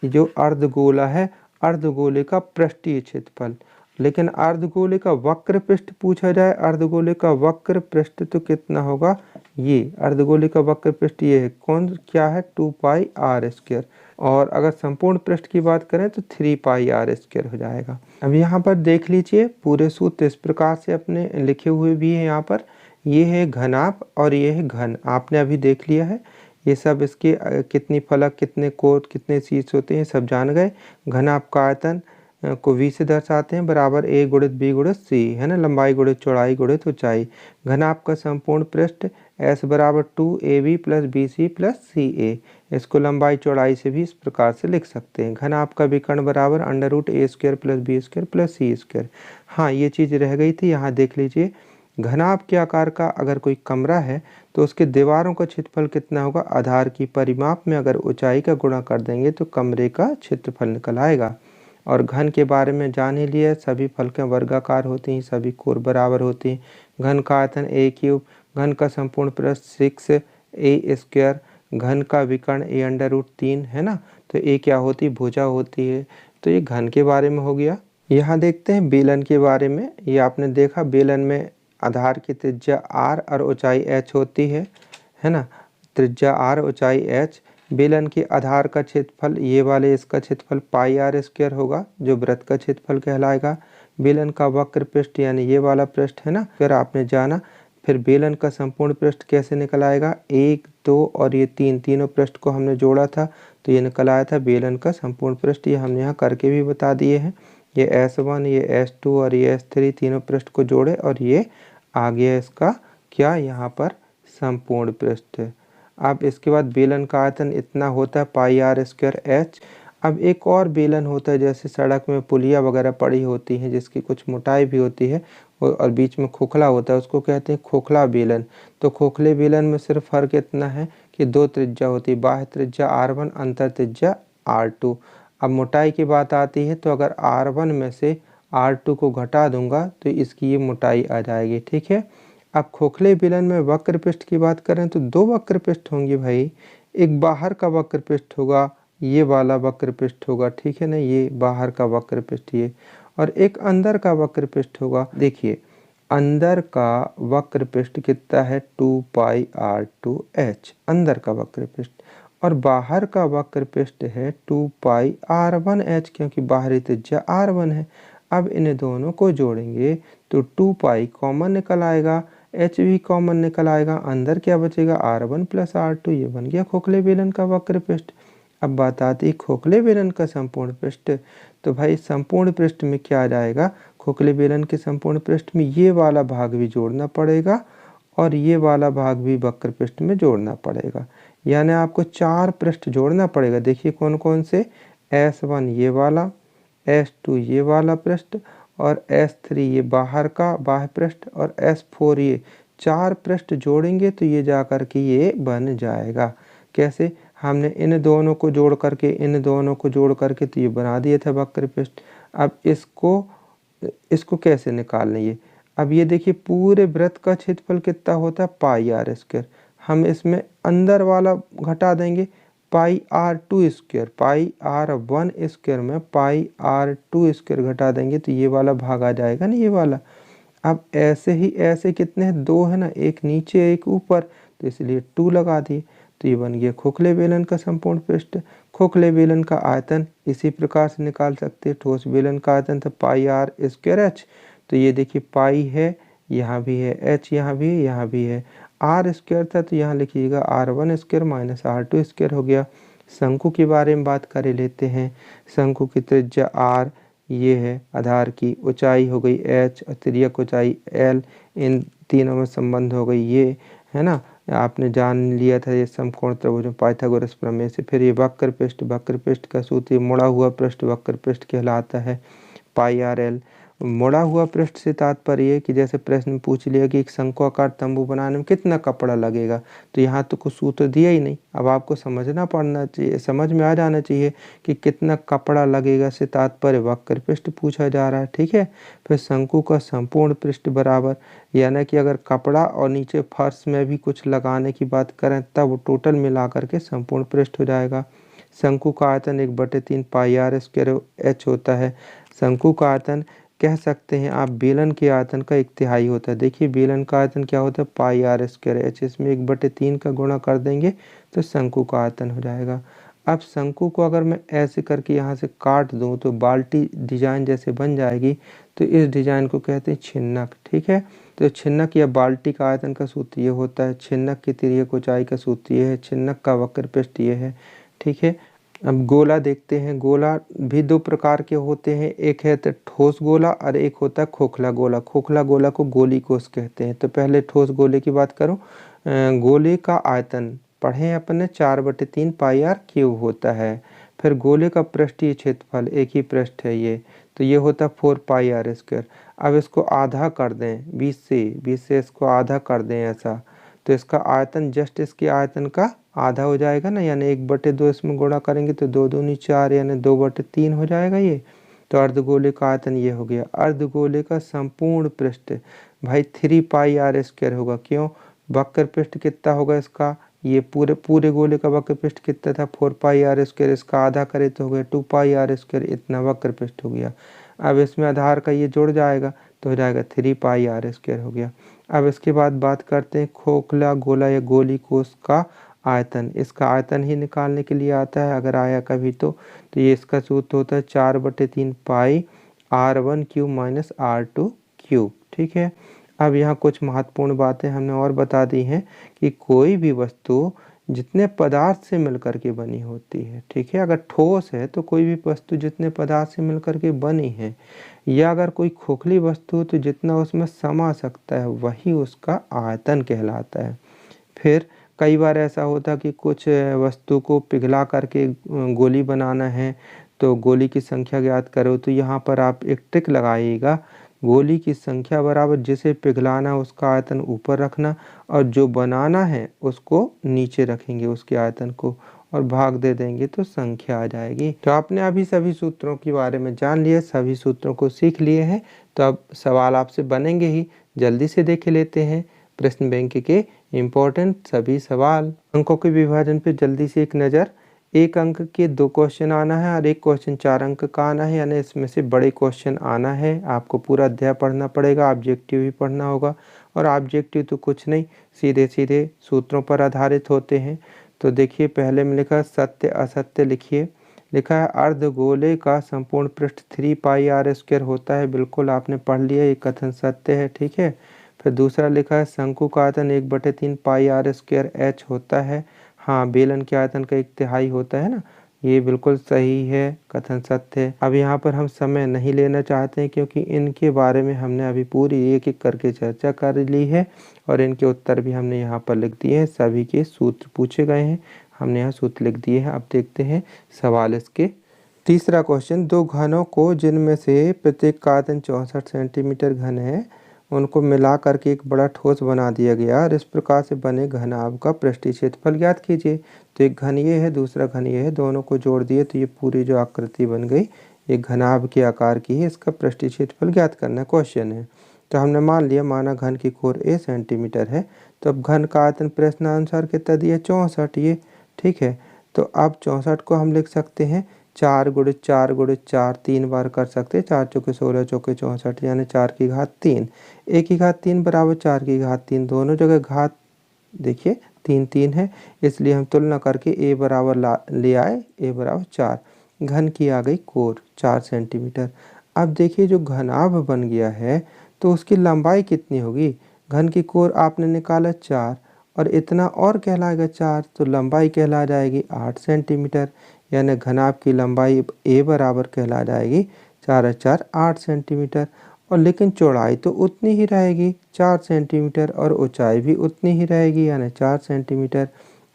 जो अर्धगोला है, अर्धगोले का पृष्ठीय क्षेत्रफल। लेकिन अर्धगोले का वक्र पृष्ठ पूछा जाए, अर्धगोले का वक्र पृष्ठ तो कितना होगा, ये अर्धगोले का वक्र पृष्ठ ये है, कौन क्या है, 2 पाई आर स्क्वायर। और अगर संपूर्ण पृष्ठ की बात करें तो 3 पाई आर स्क्वायर हो जाएगा। अब यहाँ पर देख लीजिए पूरे सूत्र इस प्रकार से अपने लिखे हुए भी है यहाँ पर। ये है घनाभ और ये है घन, आपने अभी देख लिया है। ये सब इसके कितनी फलक, कितने कोण, कितने शीर्ष होते हैं सब जान गए। घनाभ का आयतन को v से दर्शाते हैं, बराबर a गुणित b गुणित c, है ना, लंबाई गुणित चौड़ाई गुणित ऊंचाई। घनाभ का संपूर्ण पृष्ठ s बराबर 2ab plus bc plus ca, इसको लंबाई चौड़ाई से भी इस प्रकार से लिख सकते हैं। घनाभ का विकर्ण बराबर under root a square plus b square plus c square. हाँ, ये चीज़ रह गई थी, यहाँ देख लीजिए। घनाभ के आकार का अगर कोई कमरा है तो उसके दीवारों का क्षेत्रफल कितना होगा, आधार की परिमाप में अगर ऊंचाई का गुणा कर देंगे तो कमरे का क्षेत्रफल निकल आएगा। और घन के बारे में जान ही लिया, सभी फलकें वर्गाकार होती हैं, सभी कोण बराबर होती हैं। घन का आयतन a क्यूब, घन का संपूर्ण पृष्ठ 6a स्क्वायर, घन का विकर्ण a अंडर रूट 3, है ना। तो a क्या होती है, भुजा होती है। तो ये घन के बारे में हो गया। यहाँ देखते हैं बेलन के बारे में। ये आपने देखा बेलन में आधार की त्रिज्या r और ऊंचाई h होती है ना, त्रिज्या r ऊंचाई h। बेलन के आधार का क्षेत्रफल ये वाले, इसका क्षेत्रफल पाई आर स्क्वायर होगा, जो वृत्त का क्षेत्रफल कहलाएगा। बेलन का वक्र पृष्ठ यानी ये वाला पृष्ठ है ना, फिर आपने जाना। फिर बेलन का संपूर्ण पृष्ठ कैसे निकल आएगा, 1 2 और ये 3, तीनों पृष्ठ को हमने जोड़ा था तो ये निकल आया था बेलन का संपूर्ण पृष्ठ। ये हमने यहाँ करके भी बता दिए हैं। ये S1, ये S2 और ये S3 तीनों पृष्ठ को जोड़े और ये आ गया इसका क्या, यहाँ पर संपूर्ण पृष्ठ। अब इसके बाद बेलन का आयतन इतना होता है पाई आर स्क्वायर h। अब एक और बेलन होता है, जैसे सड़क में पुलिया वगैरह पड़ी होती हैं जिसकी कुछ मोटाई भी होती है और बीच में खोखला होता है, उसको कहते हैं खोखला बेलन। तो खोखले बेलन में सिर्फ फर्क इतना है कि 2 त्रिज्या होती है, बाह्य त्रिज्या r1, अंतर त्रिज्या r2। अब मोटाई की बात आती है तो अगर r1 में से r2 को घटा दूंगा तो इसकी ये मोटाई आ जाएगी, ठीक है। अब खोखले बेलन में वक्र पृष्ठ की बात करें तो 2 वक्र पृष्ठ होंगे भाई। एक बाहर का वक्र पृष्ठ होगा, ये वाला वक्र पृष्ठ होगा, ठीक है ना, ये बाहर का वक्र पृष्ठ ये, और एक अंदर का वक्र पृष्ठ होगा। देखिए अंदर का वक्र पृष्ठ कितना है, 2 पाई r2h, अंदर का वक्र पृष्ठ। और बाहर का वक्र पृष्ठ है 2 पाई r1h, क्योंकि बाहरी त्रिज्या r1 है। अब इन दोनों को जोड़ेंगे तो 2 पाई कॉमन निकल आएगा, h भी कॉमन निकल आएगा, अंदर क्या बचेगा, r1 प्लस r2। ये बन गया खोखले बेलन का वक्र पृष्ठ। अब बात आती है खोखले बेलन का संपूर्ण पृष्ठ। तो भाई संपूर्ण पृष्ठ में क्या आ जाएगा, खोखले बेलन के संपूर्ण पृष्ठ में ये वाला भाग भी जोड़ना पड़ेगा और ये वाला भाग भी वक्र पृष्ठ में जोड़ना पड़ेगा, यानी आपको 4 पृष्ठ जोड़ना पड़ेगा। देखिए कौन कौन से, S1 ये वाला, S2 ये वाला पृष्ठ और S3 ये बाहर का बाह्य पृष्ठ और S4 ये 4 पृष्ठ जोड़ेंगे तो ये जा कर के ये बन जाएगा। कैसे, हमने इन दोनों को जोड़ करके, इन दोनों को जोड़ करके तो ये बना दिया था वक्र पृष्ठ। अब इसको कैसे निकालना ये, अब ये देखिए पूरे वृत्त का क्षेत्रफल कितना होता है, पाई आर स्क्वायर। हम इसमें अंदर वाला घटा देंगे, पाई r2 स्क्वायर, पाई r1 स्क्वायर में पाई r2 स्क्वायर घटा देंगे तो ये वाला भाग आ जाएगा ना, ये वाला। अब ऐसे ही ऐसे कितने हैं, 2 है ना, एक नीचे एक ऊपर, तो इसलिए 2 लगा दिए। तो ये बन गया खोखले बेलन का संपूर्ण पृष्ठ। खोखले बेलन का आयतन इसी प्रकार से निकाल सकते हैं, ठोस बेलन का आयतन था पाई आर स्क्वायर h। तो ये देखिए पाई है, यहाँ भी है, h यहाँ भी है, यहाँ भी है। आर स्क्वायर था तो यहाँ लिखिएगा r1 square minus r2 square हो गया। शंकु के बारे में बात कर लेते हैं। शंकु की त्रिज्या r ये है, आधार की ऊंचाई हो गई h और तिर्यक ऊंचाई l, इन तीनों में संबंध हो गई ये, है ना। आपने जान लिया था ये समकोण त्रिभुजों पाइथागोरस प्रमेय से। फिर ये वक्र पृष्ठ, वक्र पृष्ठ का सूत्र मुड़ा हुआ पृष्ठ वक्र पृष्ठ कहलाता है, पाई आर एल। मुड़ा हुआ पृष्ठ से तात्पर्य है कि जैसे प्रश्न में पूछ लिया कि एक शंक्वाकार तंबू बनाने में कितना कपड़ा लगेगा, तो यहाँ तो कुछ सूत्र दिया ही नहीं। अब आपको समझना पड़ना चाहिए, समझ में आ जाना चाहिए कि कितना कपड़ा लगेगा से तात्पर्य वक्र पृष्ठ पूछा जा रहा है। ठीक है, फिर शंकु का संपूर्ण पृष्ठ बराबर, यानी कि अगर कपड़ा और नीचे फर्श में भी कुछ लगाने की बात करें तब टोटल मिला करके संपूर्ण पृष्ठ हो जाएगा। शंकु का आयतन 1/3 पाई आर स्क्वायर एच होता है। शंकु का आयतन कह सकते हैं आप बेलन के आयतन का 1/3 होता है। देखिए बेलन का आयतन क्या होता है, पाई आर स्क्वायर एच, इसमें 1/3 का गुणा कर देंगे तो शंकु का आयतन हो जाएगा। अब शंकु को अगर मैं ऐसे करके यहाँ से काट दूँ तो बाल्टी डिजाइन जैसे बन जाएगी, तो इस डिजाइन को कहते हैं छिन्नक। ठीक है, तो छिन्नक या बाल्टी का आयतन का सूत्र ये होता है, छिन्नक की तिर्यक ऊंचाई का सूत्र ये है, छिन्नक का वक्र पृष्ठ ये है। ठीक है, अब गोला देखते हैं। गोला भी दो प्रकार के होते हैं, एक है तो ठोस गोला और एक होता है खोखला गोला। खोखला गोला को गोली कोष कहते हैं। तो पहले ठोस गोले की बात करूं, गोले का आयतन पढ़े अपने 4/3 पाई आर क्यूब होता है। फिर गोले का पृष्ठीय क्षेत्रफल, एक ही पृष्ठ है ये, तो ये होता है 4 पाई आर स्क्वायर। अब इसको आधा कर दें 20 से इसको आधा कर दें ऐसा, तो इसका आयतन जस्ट इसके आयतन का आधा हो जाएगा ना, यानी 1/2 इसमें गुणा करेंगे तो 2 दूनी 4 यानी 2/3 हो जाएगा ये। तो अर्धगोले का आयतन ये हो गया। अर्धगोले का संपूर्ण पृष्ठ भाई 3 पाई आर स्क्वायर होगा। क्यों, वक्र पृष्ठ कितना होगा इसका, ये पूरे गोले का वक्र पृष्ठ कितना था 4 पाई आर स्क्वायर, इसका आधा करे तो हो गया 2 पाई आर स्क्वायर, इतना वक्र पृष्ठ हो गया। अब इसमें आधार का ये जुड़ जाएगा तो हो जाएगा 3 पाई आर स्क्वायर हो गया। अब इसके बाद बात करते हैं खोखला गोला या गोली कोष का आयतन। इसका आयतन ही निकालने के लिए आता है, अगर आया कभी तो ये इसका सूत्र होता है 4/3 पाई r1 cube minus r2 cube. ठीक है, अब यहाँ कुछ महत्वपूर्ण बातें हमने और बता दी हैं कि कोई भी वस्तु जितने पदार्थ से मिलकर के बनी होती है, ठीक है, अगर ठोस है तो कोई भी वस्तु जितने पदार्थ से मिलकर के बनी है, या अगर कोई खोखली वस्तु तो जितना उसमें समा सकता है वही उसका आयतन कहलाता है। फिर कई बार ऐसा होता है कि कुछ वस्तु को पिघला करके गोली बनाना है तो गोली की संख्या ज्ञात करो, तो यहाँ पर आप एक ट्रिक लगाइएगा, गोली की संख्या बराबर जिसे पिघलाना है उसका आयतन ऊपर रखना और जो बनाना है उसको नीचे रखेंगे उसके आयतन को, और भाग दे देंगे तो संख्या आ जाएगी। तो आपने अभी सभी सूत्रों के बारे में जान लिए, सभी सूत्रों को सीख लिए हैं, तो अब सवाल आपसे बनेंगे ही, जल्दी से देख लेते हैं प्रश्न बैंक के इम्पोर्टेंट सभी सवाल। अंकों के विभाजन पे जल्दी से एक नज़र। एक अंक के 2 क्वेश्चन आना है और एक क्वेश्चन 4 अंक का आना है, यानी इसमें से बड़े क्वेश्चन आना है। आपको पूरा अध्याय पढ़ना पड़ेगा, ऑब्जेक्टिव भी पढ़ना होगा, और ऑब्जेक्टिव तो कुछ नहीं, सीधे सीधे सूत्रों पर आधारित होते हैं। तो देखिए पहले में लिखा सत्य असत्य, लिखिए। लिखा है अर्धगोले का संपूर्ण पृष्ठ 3 पाई आर स्क्वायर होता है, बिल्कुल आपने पढ़ लिया, ये कथन सत्य है। ठीक है, फिर दूसरा लिखा है शंकु का आयतन 1/3 पाई आर स्क्वायर एच होता है। हाँ, बेलन के आयतन का 1/3 होता है ना, ये बिल्कुल सही है, कथन सत्य है। अब यहाँ पर हम समय नहीं लेना चाहते हैं क्योंकि इनके बारे में हमने अभी पूरी एक एक करके चर्चा कर ली है और इनके उत्तर भी हमने यहाँ पर लिख दिए हैं, सभी के सूत्र पूछे गए हैं, हमने यहाँ सूत्र लिख दिए हैं। अब देखते हैं सवाल इसके। तीसरा क्वेश्चन, 2 घनों को जिनमें से प्रत्येक का आयतन 64 सेंटीमीटर घन है उनको मिला करके एक बड़ा ठोस बना दिया गया और इस प्रकार से बने घनाभ का पृष्ठीय क्षेत्रफल ज्ञात कीजिए। तो एक घन ये है, दूसरा घन ये है, दोनों को जोड़ दिए तो ये पूरी जो आकृति बन गई ये घनाभ के आकार की है, इसका पृष्ठीय क्षेत्रफल ज्ञात करना क्वेश्चन है। तो हमने मान लिया, माना घन की कोर a सेंटीमीटर है, तो अब घन का आयतन प्रश्नानुसार कितना दिया 64 ये। ठीक है, तो अब 64 को हम लिख सकते हैं 4 × 4 × 4, 3 बार कर सकते हैं, 4 चौके 16 चौके 64 यानी 4 की घात 3, 1 की घात 3 बराबर 4 की घात 3, दोनों जगह घात देखिए 3 3 है, इसलिए हम तुलना करके a बराबर ले आए, a बराबर 4। घन की आ गई कोर 4 सेंटीमीटर। अब देखिए जो घनाभ बन गया है तो उसकी लंबाई कितनी होगी, घन की कोर आपने निकाला 4 और इतना और कहलाएगा 4, तो लंबाई कहला जाएगी 8 सेंटीमीटर, यानी घनाभ की लंबाई a बराबर कहला जाएगी 4 4 8 सेंटीमीटर। और लेकिन चौड़ाई तो उतनी ही रहेगी 4 सेंटीमीटर और ऊंचाई भी उतनी ही रहेगी यानी 4 सेंटीमीटर।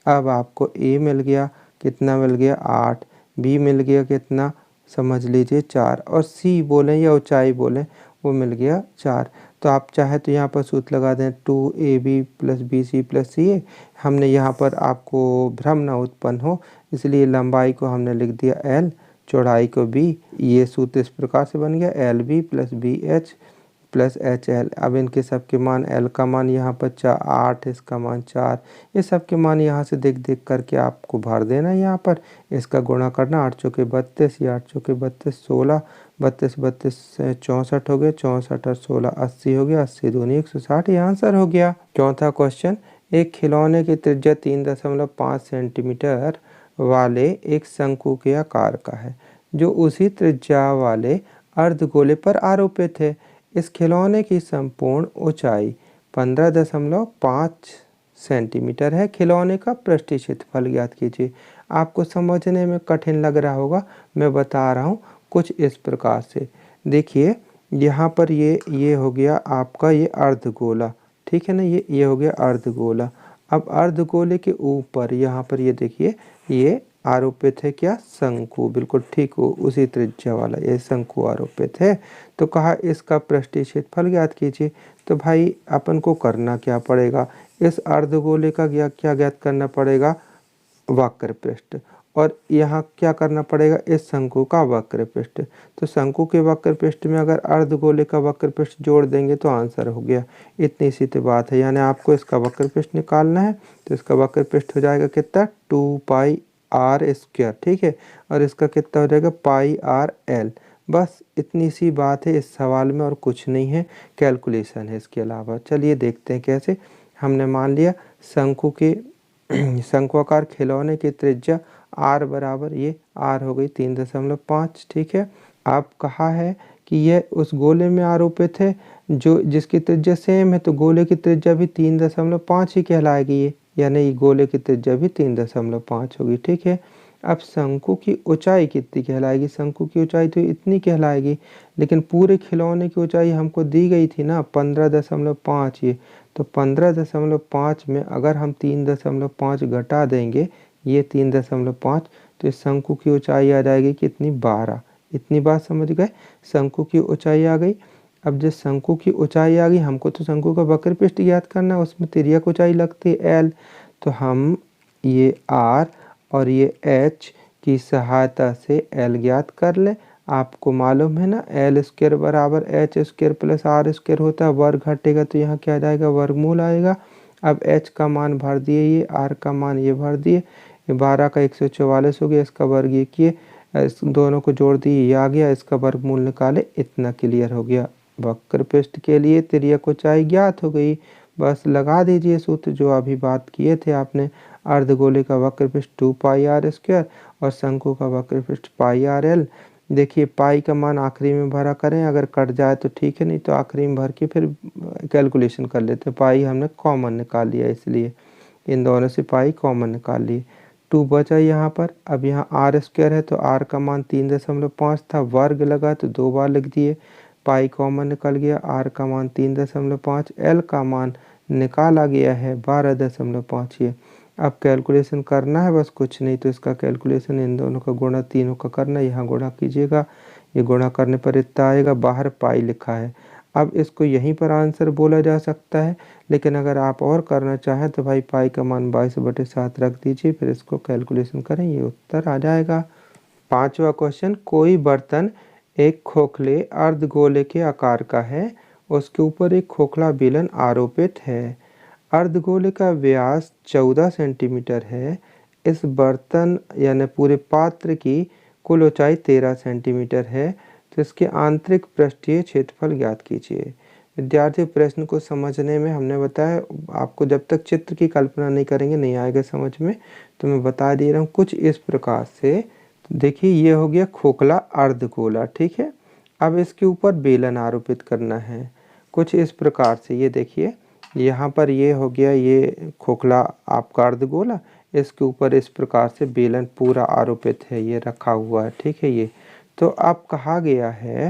अब आपको a मिल गया, कितना मिल गया 8, b मिल गया कितना समझ लीजिए 4, और c बोलें या ऊंचाई बोलें, वो मिल गया 4। तो आप चाहे तो यहाँ पर सूत्र लगा दें 2AB + BC + CA। हमने यहाँ पर आपको भ्रम ना उत्पन्न हो इसलिए लंबाई को हमने लिख दिया L, चौड़ाई को B। ये सूत्र इस प्रकार से बन गया LB + BH + HL। अब इनके सब के मान, L का मान यहाँ पर 8, इसका मान 4, ये सब के मान यहाँ से देख देख करके आपको भर देना है। यहाँ पर इसका गुणा करना, 8 चौके 32, ये 8 चौके 32 16, 32 32 64 हो गया, 64 और 16 80 हो गया, 80 दूनी 160, ये आंसर हो गया। चौथा क्वेश्चन, एक खिलौने की त्रिज्या 3.5 सेंटीमीटर वाले एक शंकु के आकार का है जो उसी त्रिज्या वाले अर्धगोले पर आरोपित है। इस खिलौने की संपूर्ण ऊंचाई 15.5 सेंटीमीटर है। खिलौने का पृष्ठीय क्षेत्रफल ज्ञात कीजिए। आपको समझने में कठिन लग रहा होगा, मैं बता रहा हूँ कुछ इस प्रकार से। देखिए यहाँ पर ये हो गया आपका ये अर्धगोला, ठीक है ना, ये हो गया अर्धगोला। अब अर्धगोले के ऊपर यहाँ पर ये देखिए ये आरोपित है क्या, शंकु, बिल्कुल ठीक हो, उसी त्रिज्या वाला ये शंकु आरोपित है। तो कहा इसका पृष्ठीय क्षेत्रफल ज्ञात कीजिए। तो भाई अपन को करना क्या पड़ेगा, इस अर्धगोले का क्या ज्ञात करना पड़ेगा, वक्र पृष्ठ, और यहाँ क्या करना पड़ेगा, इस शंकु का वक्र पृष्ठ। तो शंकु के वक्र पृष्ठ में अगर अर्धगोले का वक्र पृष्ठ जोड़ देंगे तो आंसर हो गया। इतनी सी तो बात है, यानी आपको इसका वक्र पृष्ठ निकालना है। तो इसका वक्र पृष्ठ हो जाएगा कितना, 2πr², ठीक है, और इसका कितना हो जाएगा πrl। बस इतनी सी बात है इस सवाल में, और कुछ नहीं है, कैलकुलेशन है इसके अलावा। चलिए देखते हैं कैसे। हमने मान लिया शंक्वाकार खिलौने की त्रिज्या r बराबर, ये r हो गई 3.5, ठीक है। अब कहा है कि यह उस गोले में आरोपित है जो जिसकी त्रिज्या सेम है, तो गोले की त्रिज्या भी 3.5 ही कहलाएगी ये, यानी गोले की त्रिज्या भी 3.5 होगी, ठीक है। अब शंकु की ऊंचाई कितनी कहलाएगी, शंकु की ऊंचाई तो इतनी कहलाएगी, लेकिन पूरे खिलौने की ऊंचाई हमको दी गई थी ना 15.5, ये तो 15.5 में अगर हम 3.5 घटा देंगे, ये 3.5, तो इस शंकु की ऊंचाई आ जाएगी कितनी, 12। इतनी बात समझ गए, शंकु की ऊंचाई आ गई। अब जब शंकु की ऊंचाई आ गई, हमको तो शंकु का वक्र पृष्ठ ज्ञात करना है, उसमें तिर्यक ऊंचाई लगती है L। तो हम ये R और ये H की सहायता से L ज्ञात कर लें। आपको मालूम है ना L² बराबर H² + R² होता है, वर्ग घटेगा तो यहाँ क्या आ जाएगा, वर्गमूल आएगा। अब H का मान भर दिए, ये R का मान ये भर दिए, ये 12 का 144 हो गया, इसका वर्ग ये किए, इस दोनों को जोड़ दिए, ये आ गया, इसका वर्गमूल निकाले, इतना क्लियर हो गया। वक्र पृष्ठ के लिए तिर्यक ऊंचाई ज्ञात हो गई। बस लगा दीजिए सूत्र जो अभी बात किए थे आपने। अर्धगोले का वक्र पृष्ठ 2πr² और शंकु का वक्र पृष्ठ πrl। देखिए पाई का मान आखिरी में भरा करें, अगर कट जाए तो ठीक है, नहीं तो आखिरी में भर के फिर कैलकुलेशन कर लेते। पाई हमने कॉमन निकाल लिया, इसलिए इन दोनों से पाई कॉमन निकाल लिए, 2 बचा यहाँ पर। अब यहाँ r² है तो r का मान 3.5 था, वर्ग लगा तो 2 बार लिख दिए, पाई कॉमन निकल गया, r का मान 3.5, l का मान निकाला गया है 12.5। ये अब कैलकुलेशन करना है, बस कुछ नहीं, तो इसका कैलकुलेशन इन दोनों का गुणा तीनों का करना, यहाँ गुणा कीजिएगा, ये गुणा करने पर इतना आएगा, बाहर पाई लिखा है। अब इसको यहीं पर आंसर बोला जा सकता है, लेकिन अगर आप और करना चाहें तो भाई पाई का मान 22/7 रख दीजिए, फिर इसको कैलकुलेशन करें, ये उत्तर आ जाएगा। पांचवा क्वेश्चन, कोई बर्तन एक खोखले अर्धगोले के आकार का है, उसके ऊपर एक खोखला बेलन आरोपित है। अर्धगोले का व्यास 14 सेंटीमीटर है। इस बर्तन यानी पूरे पात्र की कुल ऊंचाई 13 सेंटीमीटर है, तो इसके आंतरिक पृष्ठीय क्षेत्रफल ज्ञात कीजिए। विद्यार्थी प्रश्न को समझने में हमने बताया आपको जब तक चित्र की कल्पना नहीं करेंगे नहीं आएगा समझ में, तो मैं बता दे रहा हूँ कुछ इस प्रकार से। तो देखिए ये हो गया खोखला अर्धगोला, ठीक है। अब इसके ऊपर बेलन आरोपित करना है कुछ इस प्रकार से। ये देखिए यहाँ पर ये हो गया ये खोखला आपका अर्धगोला, इसके ऊपर इस प्रकार से बेलन पूरा आरोपित है, ये रखा हुआ है, ठीक है। ये तो अब कहा गया है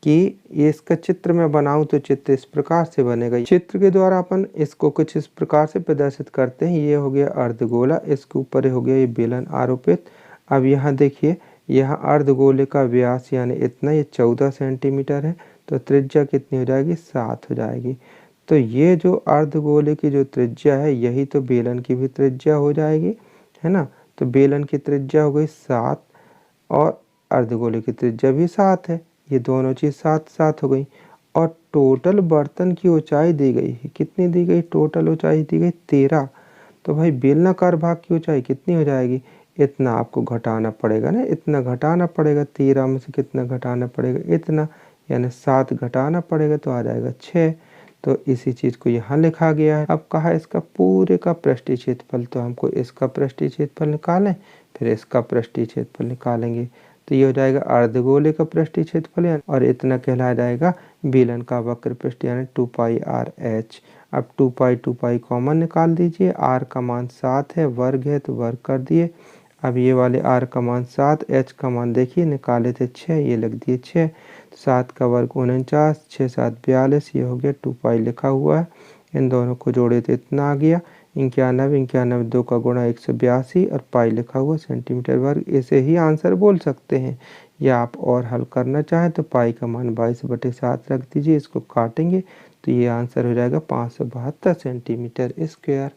कि ये इसका चित्र में बनाऊं तो चित्र इस प्रकार से बनेगा। चित्र के द्वारा अपन इसको कुछ इस प्रकार से प्रदर्शित करते हैं। ये हो गया अर्धगोला, इसके ऊपर हो गया ये बेलन आरोपित। अब यहाँ देखिए यहाँ अर्धगोले का व्यास यानी इतना, ये 14 सेंटीमीटर है, तो त्रिज्या कितनी हो जाएगी, 7 हो जाएगी। तो ये जो अर्धगोले की जो त्रिज्या है यही तो बेलन की भी त्रिज्या हो जाएगी, है ना। तो बेलन की त्रिज्या हो गई 7 और अर्धगोले की त्रिज्या भी 7 है, ये दोनों चीज़ 7 हो गई। और टोटल बर्तन की ऊंचाई दी गई है, कितनी दी गई, टोटल ऊंचाई दी गई 13। तो भाई बेलनाकार भाग की ऊंचाई कितनी हो जाएगी, इतना आपको घटाना पड़ेगा ना, इतना घटाना पड़ेगा, 13 में से कितना घटाना पड़ेगा, इतना, यानी 7 घटाना पड़ेगा तो आ जाएगा 6। तो इसी चीज़ को यहाँ लिखा गया है। अब कहा इसका पूरे का पृष्ठीय क्षेत्रफल, तो हमको इसका पृष्ठीय क्षेत्रफल निकालें, फिर इसका पृष्ठीय क्षेत्रफल निकालेंगे। तो ये हो जाएगा अर्धगोले का पृष्ठीय क्षेत्रफल, और इतना कहलाया जाएगा बेलन का वक्र पृष्ठ, यानी 2πr/h। अब 2 पाई कॉमन निकाल दीजिए, r का मान 7 है, वर्ग है तो वर्ग कर दिए। अब ये वाले r का मान 7, h का मान देखिए निकाले थे 6, ये लग दिए 6। 7 का वर्ग 49, 6 7 42, ये हो गया 2 पाई लिखा हुआ है। इन दोनों को जोड़े तो इतना आ गया 91, 91 2 का गुणा 182 और पाई लिखा हुआ सेंटीमीटर वर्ग। इसे ही आंसर बोल सकते हैं, या आप और हल करना चाहें तो पाई का मान 22/7 रख दीजिए, इसको काटेंगे तो ये आंसर हो जाएगा 572 सेंटीमीटर स्क्वायर।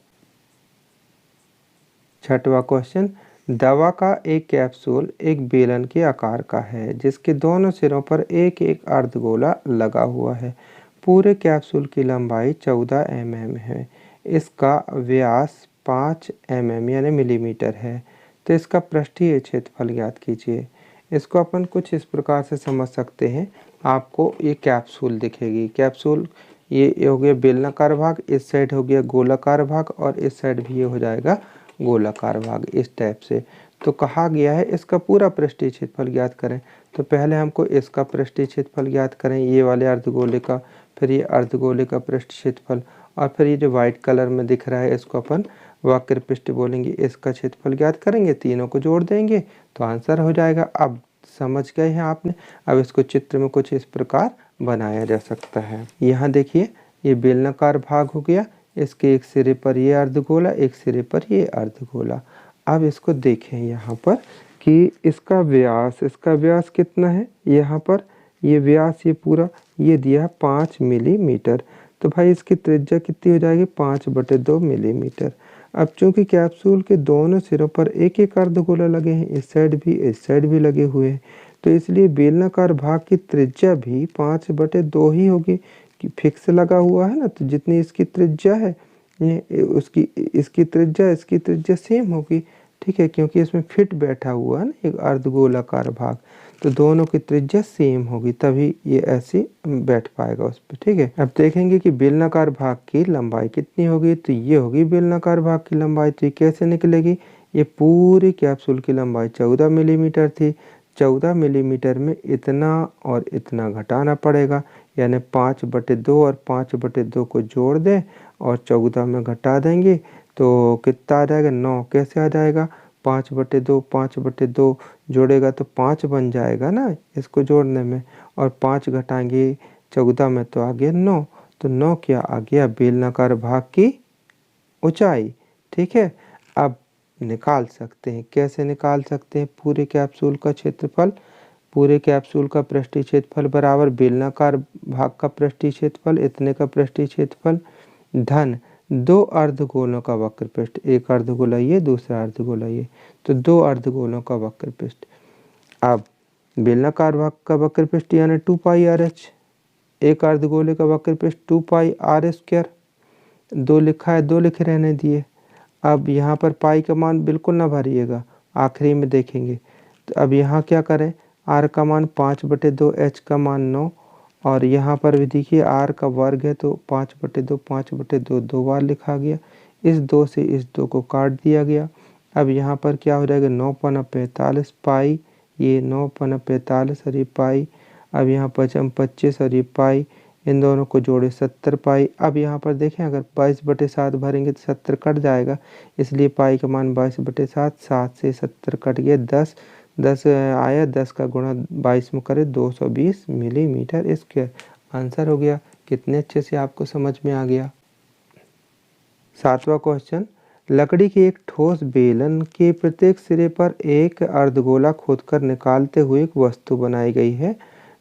छठवां क्वेश्चन, दवा का एक कैप्सूल एक बेलन के आकार का है जिसके दोनों सिरों पर एक एक अर्धगोला लगा हुआ है। पूरे कैप्सूल की लंबाई 14 mm है, इसका व्यास 5 mm यानी मिलीमीटर है। तो इसका पृष्ठीय क्षेत्रफल ज्ञात कीजिए। इसको अपन कुछ इस प्रकार से समझ सकते हैं। आपको ये कैप्सूल दिखेगी, कैप्सूल ये हो गया बेलनाकार भाग, इस साइड हो गया गोलाकार भाग, और इस साइड भी ये हो जाएगा गोलाकार भाग, इस टाइप से। तो कहा गया है इसका पूरा पृष्ठीय क्षेत्रफल ज्ञात करें। तो पहले हमको इसका पृष्ठीय क्षेत्रफल ज्ञात करें, ये वाले अर्धगोले का, फिर ये अर्धगोले का पृष्ठ क्षेत्रफल, और फिर ये जो वाइट कलर में दिख रहा है इसको अपन वक्र पृष्ठ बोलेंगे, इसका क्षेत्रफल ज्ञात करेंगे, तीनों को जोड़ देंगे तो आंसर हो जाएगा। अब समझ गए हैं आपने। अब इसको चित्र में कुछ इस प्रकार बनाया जा सकता है। यहाँ देखिए ये बेलनाकार भाग हो गया, इसके एक सिरे पर ये अर्धगोला, एक सिरे पर ये अर्धगोला। अब इसको देखें यहाँ पर कि इसका व्यास कितना है, यहाँ पर ये व्यास ये पूरा ये दिया 5 मिलीमीटर। तो भाई इसकी त्रिज्या कितनी हो जाएगी, 5/2 मिलीमीटर। अब चूंकि कैप्सूल के दोनों सिरों पर एक एक अर्धगोला लगे हैं, इस साइड भी लगे हुए हैं, तो इसलिए बेलनाकार भाग की त्रिज्या भी 5/2 ही होगी, कि फिक्स लगा हुआ है ना। तो जितनी इसकी त्रिज्या है ये उसकी इसकी त्रिज्या सेम होगी, ठीक है, क्योंकि इसमें फिट बैठा हुआ है ना एक अर्धगोलाकार भाग, तो दोनों की त्रिज्या सेम होगी, तभी ये ऐसे बैठ पाएगा उस पर, ठीक है। अब देखेंगे कि बेलनाकार भाग की लंबाई कितनी होगी, तो ये होगी बेलनाकार भाग की लंबाई। तो ये कैसे निकलेगी, ये पूरी कैप्सूल की लंबाई 14 मिलीमीटर थी, 14 मिलीमीटर में इतना और इतना घटाना पड़ेगा, यानी 5/2 और 5/2 को जोड़ दें और 14 में घटा देंगे तो कितना आ जाएगा, 9। कैसे आ जाएगा, 5/2 जोड़ेगा तो 5 बन जाएगा ना इसको जोड़ने में, और 5 घटाएंगे 14 में तो आ गया 9। तो 9 क्या आ गया, बेलनाकार भाग की ऊंचाई, ठीक है। अब निकाल सकते हैं, कैसे निकाल सकते हैं, पूरे कैप्सूल का क्षेत्रफल, पूरे कैप्सूल का पृष्ठीय क्षेत्रफल बराबर बेलनाकार भाग का पृष्ठीय क्षेत्रफल, इतने का पृष्ठीय क्षेत्रफल, धन 2 अर्धगोलों का वक्र पृष्ठ, एक अर्धगोला ये, दूसरा अर्धगोला ये, तो 2 अर्धगोलों का वक्र पृष्ठ। अब बेलनाकार भाग का वक्र पृष्ठ यानी 2πr/h, एक अर्धगोले का वक्र पृष्ठ 2πr²। 2 लिखा है, 2 लिखे रहने दिए। अब यहाँ पर पाई का मान बिल्कुल ना भरिएगा, आखिरी में देखेंगे। तो अब यहाँ क्या करें, r का मान 5/2, h का मान 9, और यहाँ पर भी देखिए r का वर्ग है तो 5/2 2 बार लिखा गया, इस 2 से इस 2 को काट दिया गया। अब यहाँ पर क्या हो जाएगा, 9×45 पाई, ये 9×45 और ये पाई, अब यहाँ 5×25 और ये पाई, इन दोनों को जोड़े 70 पाई। अब यहाँ पर देखें अगर 22/7 भरेंगे तो 70 कट जाएगा, इसलिए पाई का मान 22/7, 7 से 70 कट गया, 10 आया, 10 का गुणा 22 में करे 220 मिलीमीटर स्क्वायर। आंसर हो गया। कितने अच्छे से आपको समझ में आ गया। 7वां क्वेश्चन, लकड़ी की एक ठोस बेलन के प्रत्येक सिरे पर एक अर्धगोला खोदकर निकालते हुए एक वस्तु बनाई गई है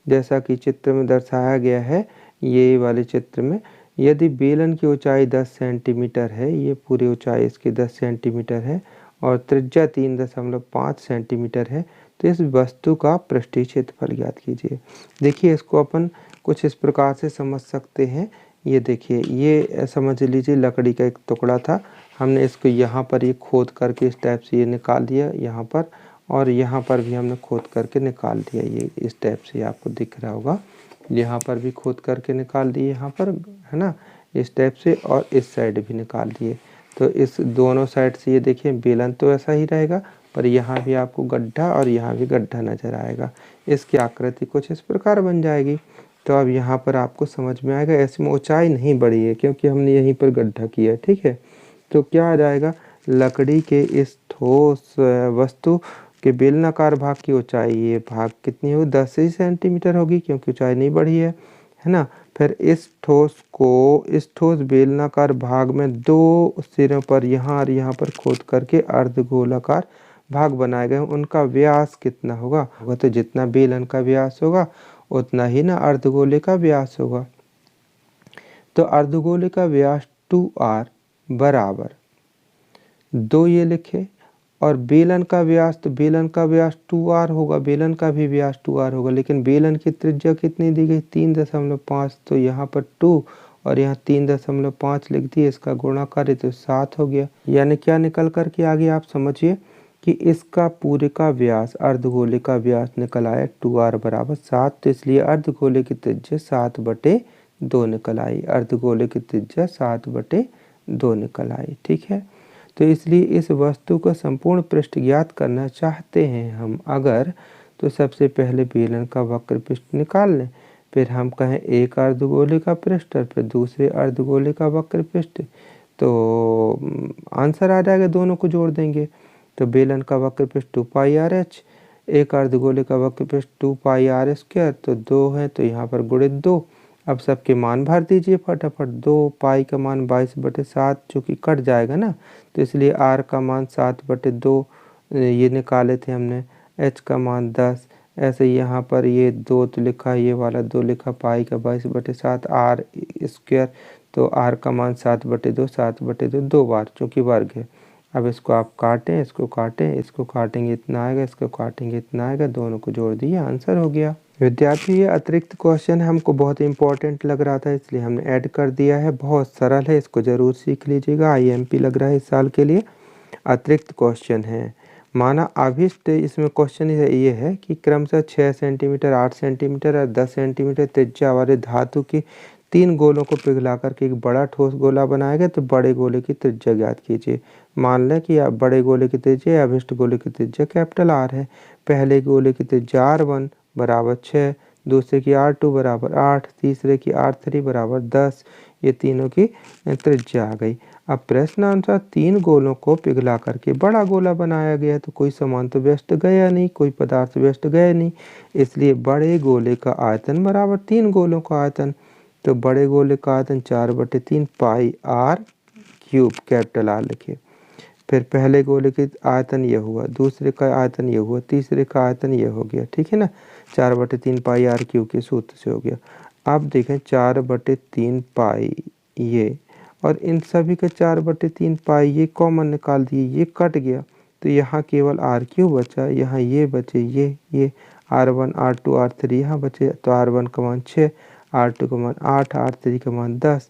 जैसा कि चित्र में दर्शाया गया है, ये वाले चित्र में, यदि बेलन की ऊंचाई 10 सेंटीमीटर है, ये पूरी ऊंचाई इसकी 10 सेंटीमीटर है और त्रिज्या 3.5 सेंटीमीटर है, तो इस वस्तु का पृष्ठीय क्षेत्रफल ज्ञात कीजिए। देखिए, इसको अपन कुछ इस प्रकार से समझ सकते हैं। ये देखिए, ये समझ लीजिए लकड़ी का एक टुकड़ा था, हमने इसको यहाँ पर ये खोद करके इस टाइप से ये निकाल दिया यहाँ पर, और यहाँ पर भी हमने खोद करके निकाल दिया, ये इस टाइप से आपको दिख रहा होगा। यहाँ पर भी खोद करके निकाल दिए यहाँ पर, है ना, इस टाइप से, और इस साइड भी निकाल दिए। तो इस दोनों साइड से ये देखिए बेलन तो ऐसा ही रहेगा, पर यहाँ भी आपको गड्ढा और यहाँ भी गड्ढा नज़र आएगा। इसकी आकृति कुछ इस प्रकार बन जाएगी। तो अब यहाँ पर आपको समझ में आएगा, ऐसे में ऊंचाई नहीं बढ़ी है क्योंकि हमने यहीं पर गड्ढा किया है, ठीक है। तो क्या आ जाएगा, लकड़ी के इस ठोस वस्तु के बेलनाकार भाग की ऊंचाई, ये भाग कितनी होगी, 10 ही सेंटीमीटर होगी क्योंकि ऊंचाई नहीं बढ़ी है ना। फिर इस ठोस बेलनाकार भाग में दो सिरों पर यहाँ और यहाँ पर खोद करके अर्धगोलाकार भाग बनाए गए, उनका व्यास कितना होगा, तो जितना बेलन का व्यास होगा उतना ही ना अर्धगोले का व्यास होगा। तो अर्धगोले का व्यास 2r बराबर 2 ये लिखे, और बेलन का व्यास, तो बेलन का व्यास 2r होगा, बेलन का भी व्यास 2r होगा, लेकिन बेलन की त्रिज्या कितनी दी गई, 3.5, तो यहाँ पर 2 और यहाँ 3.5 लिख दिए, इसका गुणा करें तो 7 हो गया। यानी क्या निकल कर के आ गया, आप समझिए कि इसका पूरे का व्यास, अर्धगोले का व्यास निकल आया 2r बराबर 7, तो इसलिए अर्धगोले की त्रिज्या 7/2 निकल आई, अर्धगोले की त्रिज्या 7/2 निकल आई, ठीक है। तो इसलिए इस वस्तु का संपूर्ण पृष्ठ ज्ञात करना चाहते हैं हम अगर, तो सबसे पहले बेलन का वक्र पृष्ठ निकाल लें, फिर हम कहें एक अर्धगोले का पृष्ठ और फिर दूसरे अर्धगोले का वक्र पृष्ठ, तो आंसर आ जाएगा, दोनों को जोड़ देंगे। तो बेलन का वक्र पृष्ठ 2πrh, एक अर्धगोले का वक्र पृष्ठ 2πr², तो 2 है तो यहाँ पर गुणित 2। अब सबके मान भर दीजिए फटाफट, 2 पाई का मान 22/7 जो कि कट जाएगा ना, तो इसलिए r का मान 7/2 ये निकाले थे हमने, h का मान 10, ऐसे यहाँ पर ये 2 तो लिखा, ये वाला 2 लिखा, पाई का 22/7 r², तो r का मान 7/2, 7/2 2 बार चूँकि वर्ग है। अब इसको आप काटें, इसको काटें, इसको काटेंगे इतना आएगा, इसको काटेंगे इतना आएगा, दोनों को जोड़ दिए, आंसर हो गया। विद्यार्थी, ये अतिरिक्त क्वेश्चन हमको बहुत इंपॉर्टेंट लग रहा था इसलिए हमने ऐड कर दिया है, बहुत सरल है, इसको ज़रूर सीख लीजिएगा, IMP लग रहा है इस साल के लिए। अतिरिक्त क्वेश्चन है, माना अभिष्ट, इसमें क्वेश्चन ये है कि क्रमशः 6 सेंटीमीटर, 8 सेंटीमीटर और 10 सेंटीमीटर त्रिज्या वाले धातु की 3 गोलों को पिघला करके एक बड़ा ठोस गोला बनाएगा, तो बड़े गोले की त्रिज्या ज्ञात कीजिए। मान लें कि बड़े गोले की त्रिज्या, अभिष्ट गोले की त्रिज्या कैपिटल R है। पहले गोले की त्रिज्या R1 बराबर 6, दूसरे की R2 बराबर 8, तीसरे की R3 बराबर 10, ये तीनों की त्रिज्या आ गई। अब प्रश्नानुसार 3 गोलों को पिघला करके बड़ा गोला बनाया गया, तो कोई सामान तो व्यस्त गया नहीं, कोई पदार्थ व्यस्त गया नहीं, इसलिए बड़े गोले का आयतन बराबर 3 गोलों का आयतन। तो बड़े गोले का आयतन 4/3 पाई r³ कैपिटल R लिखे। फिर पहले गोले के आयतन ये हुआ, दूसरे का आयतन ये हुआ, तीसरे का आयतन ये हो गया, ठीक है ना, 4/3 पाई r³ के सूत्र से हो गया। अब देखें 4/3 पाई ये, और इन सभी का 4/3 पाई ये कॉमन निकाल दिए, ये कट गया, तो यहाँ केवल r³ बचा, यहाँ ये बचे, ये r1 r2 r3 यहाँ बचे, तो r1 का मान 6, r2 का मान 8, r3 का मान 10।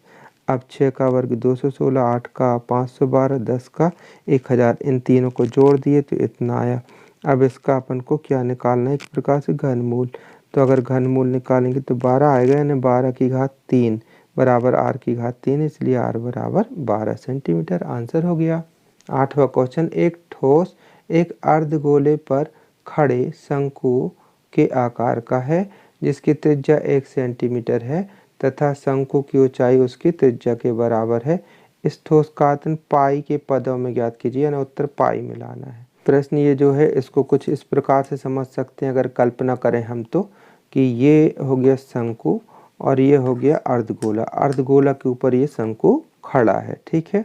अब 6 का वर्ग 216, 8 का 512, 10 का 1000, इन तीनों को जोड़ दिए तो इतना आया। अब इसका अपन को क्या निकालना है, एक प्रकार से घनमूल, तो अगर घनमूल निकालेंगे तो 12 आएगा, यानी 12 की घात 3 बराबर r की घात 3, इसलिए r बराबर 12 सेंटीमीटर, आंसर हो गया। 8वां क्वेश्चन, एक ठोस एक अर्धगोले पर खड़े शंकु के आकार का है, जिसकी त्रिज्या 1 सेंटीमीटर है तथा शंकु की ऊंचाई उसकी त्रिज्या के बराबर है। इस ठोस का आयतन पाई के पदों में ज्ञात कीजिए, यानी उत्तर पाई में लाना है। प्रश्न ये जो है इसको कुछ इस प्रकार से समझ सकते हैं, अगर कल्पना करें हम तो, कि ये हो गया शंकु और ये हो गया अर्धगोला, अर्धगोला के ऊपर ये शंकु खड़ा है, ठीक है।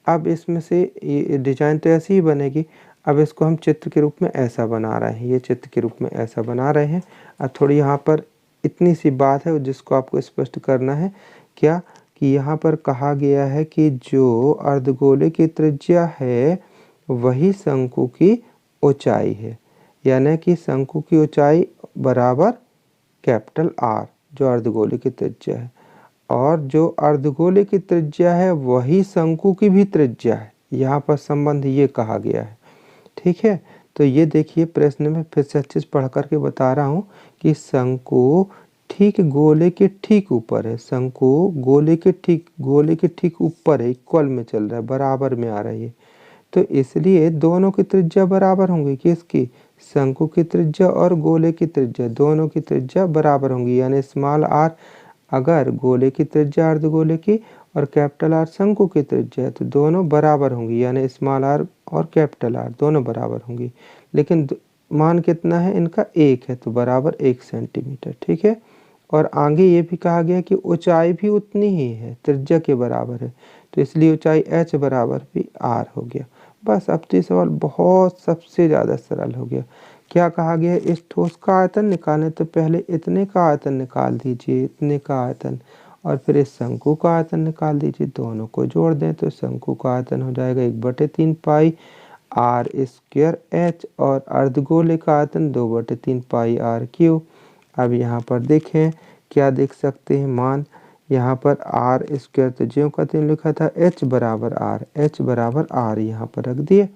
अब इसमें से ये डिजाइन तो ऐसी ही बनेगी। अब इसको हम चित्र के रूप में ऐसा बना रहे हैं, ये चित्र के रूप में ऐसा बना रहे हैं। अब थोड़ी यहाँ पर इतनी सी बात है जिसको आपको स्पष्ट करना है। क्या कि यहाँ पर कहा गया है कि जो अर्धगोले की त्रिज्या है वही शंकु की ऊंचाई है, यानी कि शंकु की ऊंचाई बराबर कैपिटल आर जो अर्धगोले की त्रिज्या है, और जो अर्धगोले की त्रिज्या है वही शंकु की भी त्रिज्या है। यहाँ पर संबंध ये कहा गया है। ठीक है, तो ये देखिए प्रश्न में फिर से अच्छे से पढ़ करके बता रहा हूँ कि शंकु ठीक गोले के ठीक ऊपर है। शंकु गोले के ठीक ऊपर है, इक्वल में चल रहा है, बराबर में आ रही है। तो इसलिए दोनों की त्रिज्या बराबर होंगी। किसकी? शंकु की त्रिज्या और गोले की त्रिज्या, दोनों की त्रिज्या बराबर होंगी। यानी स्मॉल आर अगर गोले की त्रिज्या अर्धगोले की और कैपिटल आर शंकु की त्रिज्या है तो दोनों बराबर होंगी, यानी स्मॉल आर और कैपिटल आर दोनों बराबर होंगी। लेकिन मान कितना है इनका? 1 है, तो बराबर 1 सेंटीमीटर। ठीक है, और आगे ये भी कहा गया कि ऊंचाई भी उतनी ही है, त्रिज्या के बराबर है, तो इसलिए ऊंचाई h बराबर भी r हो गया। बस अब तो ये सवाल बहुत सबसे ज़्यादा सरल हो गया। क्या कहा गया? इस ठोस का आयतन निकालें, तो पहले इतने का आयतन निकाल दीजिए, इतने का आयतन, और फिर इस शंकु का आयतन निकाल दीजिए। दोनों को जोड़ दें तो शंकु का आयतन हो जाएगा 1/3 पाई आर स्क्वायर एच, और अर्धगोले का आयतन 2/3 पाई आर क्यूब। अब यहाँ पर देखें, क्या देख सकते हैं मान, यहाँ पर आर स्क्वायर तो ज्यों का त्यों लिखा था, एच बराबर आर यहाँ पर रख दिए।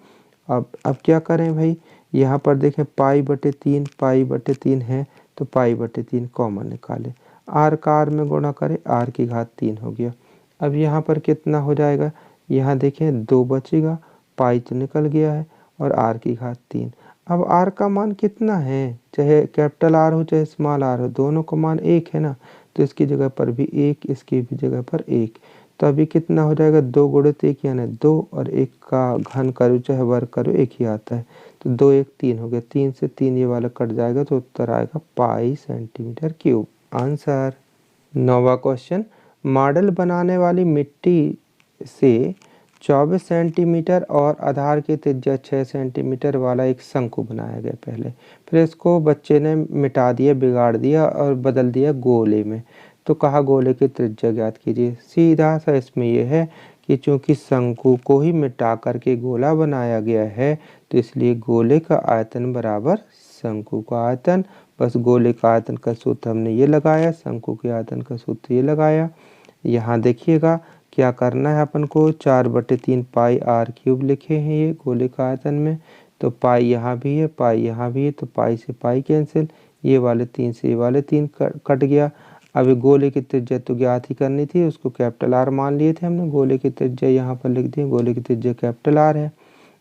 अब क्या करें भाई, यहाँ पर देखें पाई/3 है, तो पाई/3 कॉमन निकालें, आर का आर में गुणा करें, आर की घात 3 हो गया। अब यहाँ पर कितना हो जाएगा? यहाँ देखें 2 बचेगा, पाई तो निकल गया है, और आर की घात 3। अब आर का मान कितना है? चाहे कैपिटल आर हो चाहे स्मॉल आर हो, दोनों का मान 1 है ना, तो इसकी जगह पर भी 1, इसकी भी जगह पर 1। तो अभी कितना हो जाएगा? 2 × 1 यानी 2, और 1 का घन करो चाहे वर्ग करो 1 ही आता है, तो 2 1 3 हो गया, 3 से 3 ये वाला कट जाएगा, तो उत्तर आएगा पाई सेंटीमीटर क्यूब। आंसर। 9वां क्वेश्चन, मॉडल बनाने वाली मिट्टी से 24 सेंटीमीटर और आधार की त्रिज्या 6 सेंटीमीटर वाला एक शंकु बनाया गया पहले, फिर इसको बच्चे ने मिटा दिया, बिगाड़ दिया और बदल दिया गोले में। तो कहा गोले की त्रिज्या ज्ञात कीजिए। सीधा सा इसमें यह है कि चूंकि शंकु को ही मिटा करके गोला बनाया गया है, तो इसलिए गोले का आयतन बराबर शंकु का आयतन। बस गोले का आयतन का सूत्र हमने ये लगाया, शंकु के आयतन का सूत्र ये लगाया। यहाँ देखिएगा क्या करना है अपन को, 4/3 पाई आर क्यूब लिखे हैं ये गोले का आयतन में, तो पाई यहाँ भी है, पाई यहाँ भी है, तो पाई से पाई कैंसिल, ये वाले 3 से ये वाले 3 कट गया। अब गोले की त्रिज्या तो ज्ञात ही करनी थी, उसको कैपिटल आर मान लिए थे हमने, गोले की त्रिज्या यहाँ पर लिख दी, गोले की त्रिज्या कैपिटल आर है।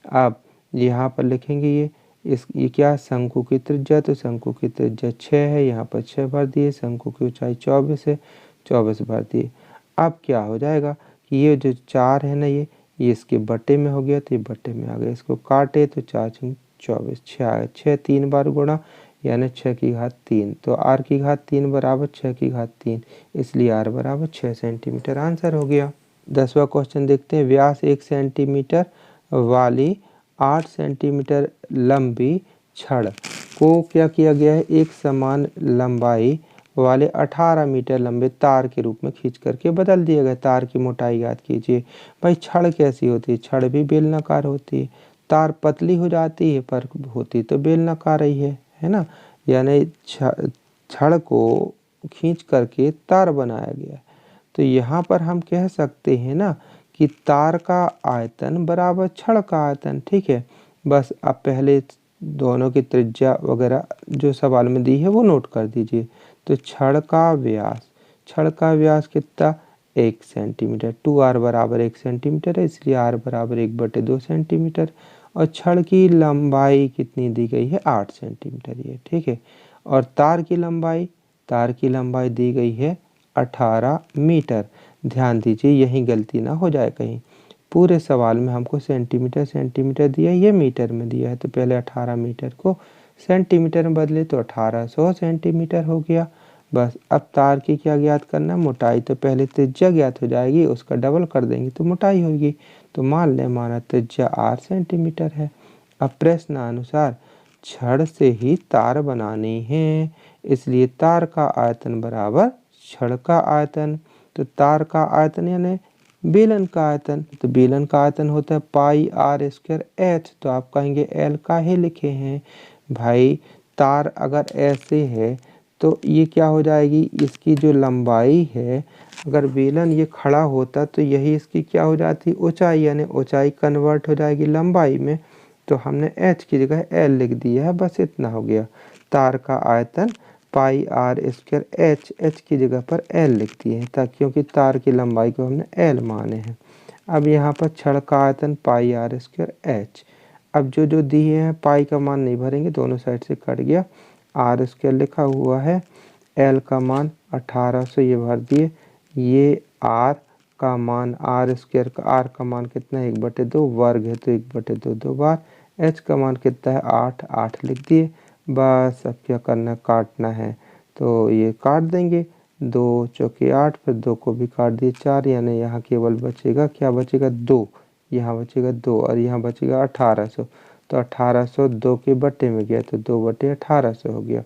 अब यहाँ पर लिखेंगे ये क्या, शंकु की त्रिज्या, तो शंकु की त्रिज्या 6 है, यहाँ पर 6 भर दिए, शंकु की ऊंचाई 24 है, 24 भर दिए। अब क्या हो जाएगा कि ये जो 4 है ना, ये इसके बटे में हो गया, तो ये बटे में आ गया, इसको काटे तो 4 × 24 6 आ गया, 6 3 बार गुणा, यानी 6 की घात 3, तो आर की घात 3 बराबर 6 की घात 3, इसलिए आर बराबर 6 सेंटीमीटर। आंसर हो गया। 10वां क्वेश्चन देखते हैं, व्यास 1 सेंटीमीटर वाली 8 सेंटीमीटर लंबी छड़ को क्या किया गया है, एक समान लंबाई वाले 18 मीटर लंबे तार के रूप में खींच करके बदल दिया गया। तार की मोटाई याद कीजिए। भाई छड़ कैसी होती है? छड़ भी बेलनाकार होती है। तार पतली हो जाती है पर होती तो बेलनाकार ही है ना, यानी छड़ को खींच करके तार बनाया गया। तो यहाँ पर हम कह सकते हैं ना कि तार का आयतन बराबर छड़ का आयतन। ठीक है, बस अब पहले दोनों की त्रिज्या वगैरह जो सवाल में दी है वो नोट कर दीजिए। तो छड़ का व्यास कितना, 1 सेंटीमीटर, 2r बराबर 1 सेंटीमीटर है, इसलिए r बराबर 1/2 सेंटीमीटर, और छड़ की लंबाई कितनी दी गई है, 8 सेंटीमीटर ये। ठीक है, और तार की लंबाई दी गई है 18 मीटर। ध्यान दीजिए यहीं गलती ना हो जाए कहीं, पूरे सवाल में हमको सेंटीमीटर दिया है, ये मीटर में दिया है, तो पहले 18 मीटर को सेंटीमीटर में बदले तो 1800 सेंटीमीटर हो गया। बस अब तार की क्या ज्ञात करना, मोटाई, तो पहले त्रिज्या ज्ञात हो जाएगी, उसका डबल कर देंगे तो मोटाई होगी। तो मान लें हमारा त्रिज्या 8 सेंटीमीटर है। अब प्रश्न अनुसार छड़ से ही तार बनानी है, इसलिए तार का आयतन बराबर छड़ का आयतन। तो तार का आयतन यानी बेलन का आयतन, तो बेलन का आयतन होता है पाई आर स्क्वायर एच। तो आप कहेंगे एल काहे लिखे हैं भाई, तार अगर ऐसे है तो ये क्या हो जाएगी, इसकी जो लंबाई है, अगर बेलन ये खड़ा होता तो यही इसकी क्या हो जाती ऊंचाई, यानी ऊंचाई कन्वर्ट हो जाएगी लंबाई में। तो हमने एच की जगह एल लिख दिया है, बस इतना हो गया। तार का आयतन पाई आर स्क्वायर एच, एच की जगह पर एल लिख दिए हैं ताकि, क्योंकि तार की लंबाई को हमने एल माने हैं। अब यहाँ पर छड़ का आयतन पाई आर स्क्वायर एच। अब जो जो दिए हैं पाई का मान नहीं भरेंगे, दोनों साइड से कट गया। आर स्क्वायर लिखा हुआ है, एल का मान 1800 ये भर दिए। ये आर का मान, आर स्क्वायर का आर का मान कितना है 1/2, वर्ग है तो 1/2 2 बार। एच का मान कितना है 8, 8 लिख दिए। बस अब क्या करना है, काटना है, तो ये काट देंगे। 2 चौके 8, फिर 2 को भी काट दिए 4, यानी यहाँ केवल बचेगा, क्या बचेगा 2, यहाँ बचेगा 2 और यहाँ बचेगा 1800। तो 1800 2 के बटे में गया तो 2/1800 हो गया।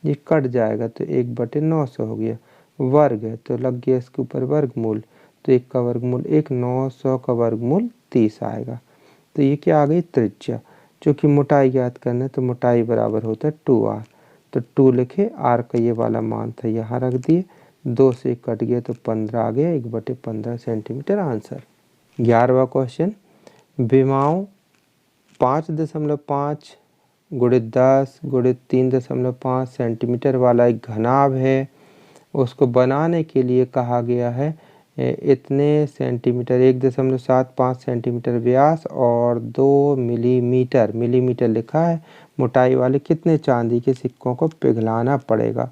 ये कट जाएगा तो 1/900 हो गया। वर्ग है तो लग गया इसके ऊपर वर्गमूल, तो 1 का वर्गमूल 1, 900 का वर्गमूल 30 आएगा। तो ये क्या आ गई त्रिज्या। चूँकि मोटाई ज्ञात करना है तो मोटाई बराबर होता है 2r। तो 2 लिखे, r का ये वाला मान था यहाँ रख दिए, 2 से कट गया तो 15 आ गया, 1/15 सेंटीमीटर आंसर। 11वां क्वेश्चन, विमाओं 5.5 गुणित 10 गुणित 3.5 सेंटीमीटर वाला एक घनाभ है। उसको बनाने के लिए कहा गया है इतने सेंटीमीटर, 1.75 सेंटीमीटर व्यास और 2 मिलीमीटर, मिलीमीटर लिखा है, मोटाई वाले कितने चांदी के सिक्कों को पिघलाना पड़ेगा।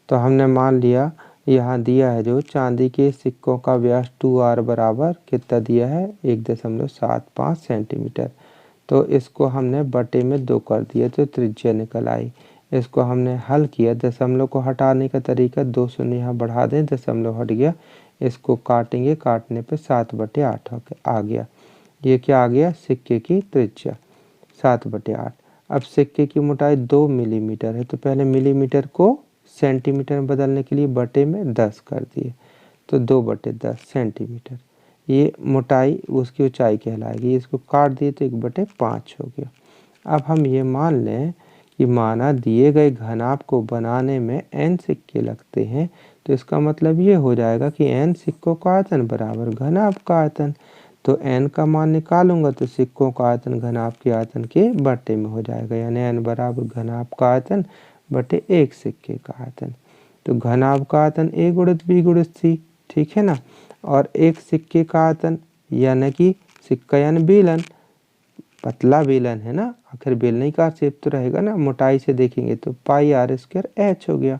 तो हमने मान लिया यहाँ दिया है जो चांदी के सिक्कों का व्यास 2r बराबर कितना दिया है 1.75 सेंटीमीटर। तो इसको हमने बटे में 2 कर दिया तो त्रिज्या निकल आई। इसको हमने हल किया, दशमलव को हटाने का तरीका 2 शून्य यहाँ बढ़ा दें, दशमलव हट गया। इसको काटेंगे, काटने पे 7/8 आ गया। ये क्या आ गया, सिक्के की त्रिज्या 7/8। अब सिक्के की मोटाई 2 मिलीमीटर है, तो पहले मिलीमीटर को सेंटीमीटर में बदलने के लिए बटे में 10 कर दिए, तो 2/10 सेंटीमीटर। ये मोटाई उसकी ऊंचाई कहलाएगी। इसको काट दिए तो 1/5 हो गया। अब हम ये मान लें कि माना दिए गए घनाभ को बनाने में n सिक्के लगते हैं, तो इसका मतलब ये हो जाएगा कि n सिक्कों का आयतन बराबर घनाभ का आयतन। तो n का मान निकालूंगा तो सिक्कों का आयतन घनाभ के आयतन के बटे में हो जाएगा, यानी n बराबर घनाभ का आयतन बटे 1 सिक्के का आयतन। तो घनाभ का आयतन a गुणित b गुणित c, ठीक है ना। और 1 सिक्के का आयतन यानी कि सिक्का यानी बेलन, पतला बेलन है ना, आखिर बेलने का शेप तो रहेगा ना, मोटाई से देखेंगे तो पाई आर स्क्वायर एच हो गया।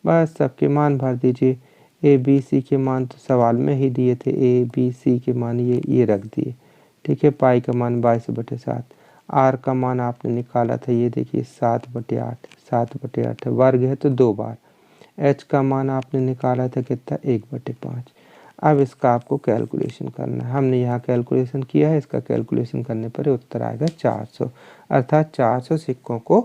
बस सबके मान भर दीजिए। ए बी सी के मान तो सवाल में ही दिए थे, ए बी सी के मान ये रख दिए, ठीक है। पाई का मान 22/7, आर का मान आपने निकाला था, ये देखिए 7/8, 7/8 वर्ग है तो 2 बार। एच का मान आपने निकाला था कितना 1/5। अब इसका आपको कैलकुलेशन करना है, हमने यहाँ कैलकुलेशन किया है, इसका कैलकुलेशन करने पर उत्तर आएगा 400, अर्थात 400 सिक्कों को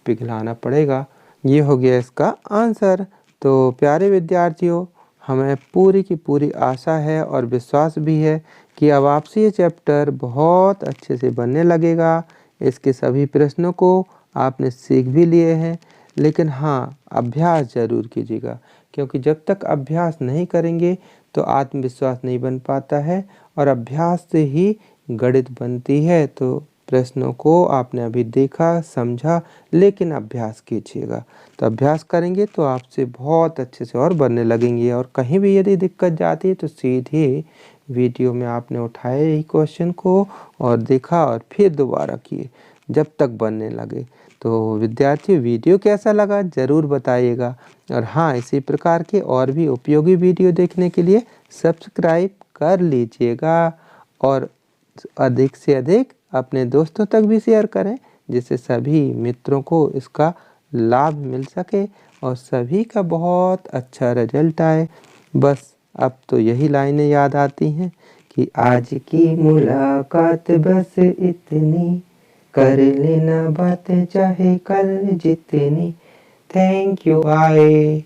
पिघलाना पड़ेगा। ये हो गया इसका आंसर। तो प्यारे विद्यार्थियों, हमें पूरी की पूरी आशा है और विश्वास भी है कि अब आपसे ये चैप्टर बहुत अच्छे से बनने लगेगा। इसके सभी प्रश्नों को आपने सीख भी लिए हैं, लेकिन हाँ, अभ्यास ज़रूर कीजिएगा, क्योंकि जब तक अभ्यास नहीं करेंगे तो आत्मविश्वास नहीं बन पाता है, और अभ्यास से ही गणित बनती है। तो प्रश्नों को आपने अभी देखा, समझा, लेकिन अभ्यास कीजिएगा। तो अभ्यास करेंगे तो आपसे बहुत अच्छे से और बनने लगेंगे। और कहीं भी यदि दिक्कत जाती है तो सीधे वीडियो में आपने उठाया यही क्वेश्चन को और देखा और फिर दोबारा किए जब तक बनने लगे। तो विद्यार्थियों, वीडियो कैसा लगा ज़रूर बताइएगा। और हाँ, इसी प्रकार के और भी उपयोगी वीडियो देखने के लिए सब्सक्राइब कर लीजिएगा और अधिक से अधिक अपने दोस्तों तक भी शेयर करें, जिससे सभी मित्रों को इसका लाभ मिल सके और सभी का बहुत अच्छा रिजल्ट आए। बस अब तो यही लाइनें याद आती हैं कि आज की मुलाकात बस इतनी, कर लेना बातें चाहे कल जितनी, थैंक यू, बाय।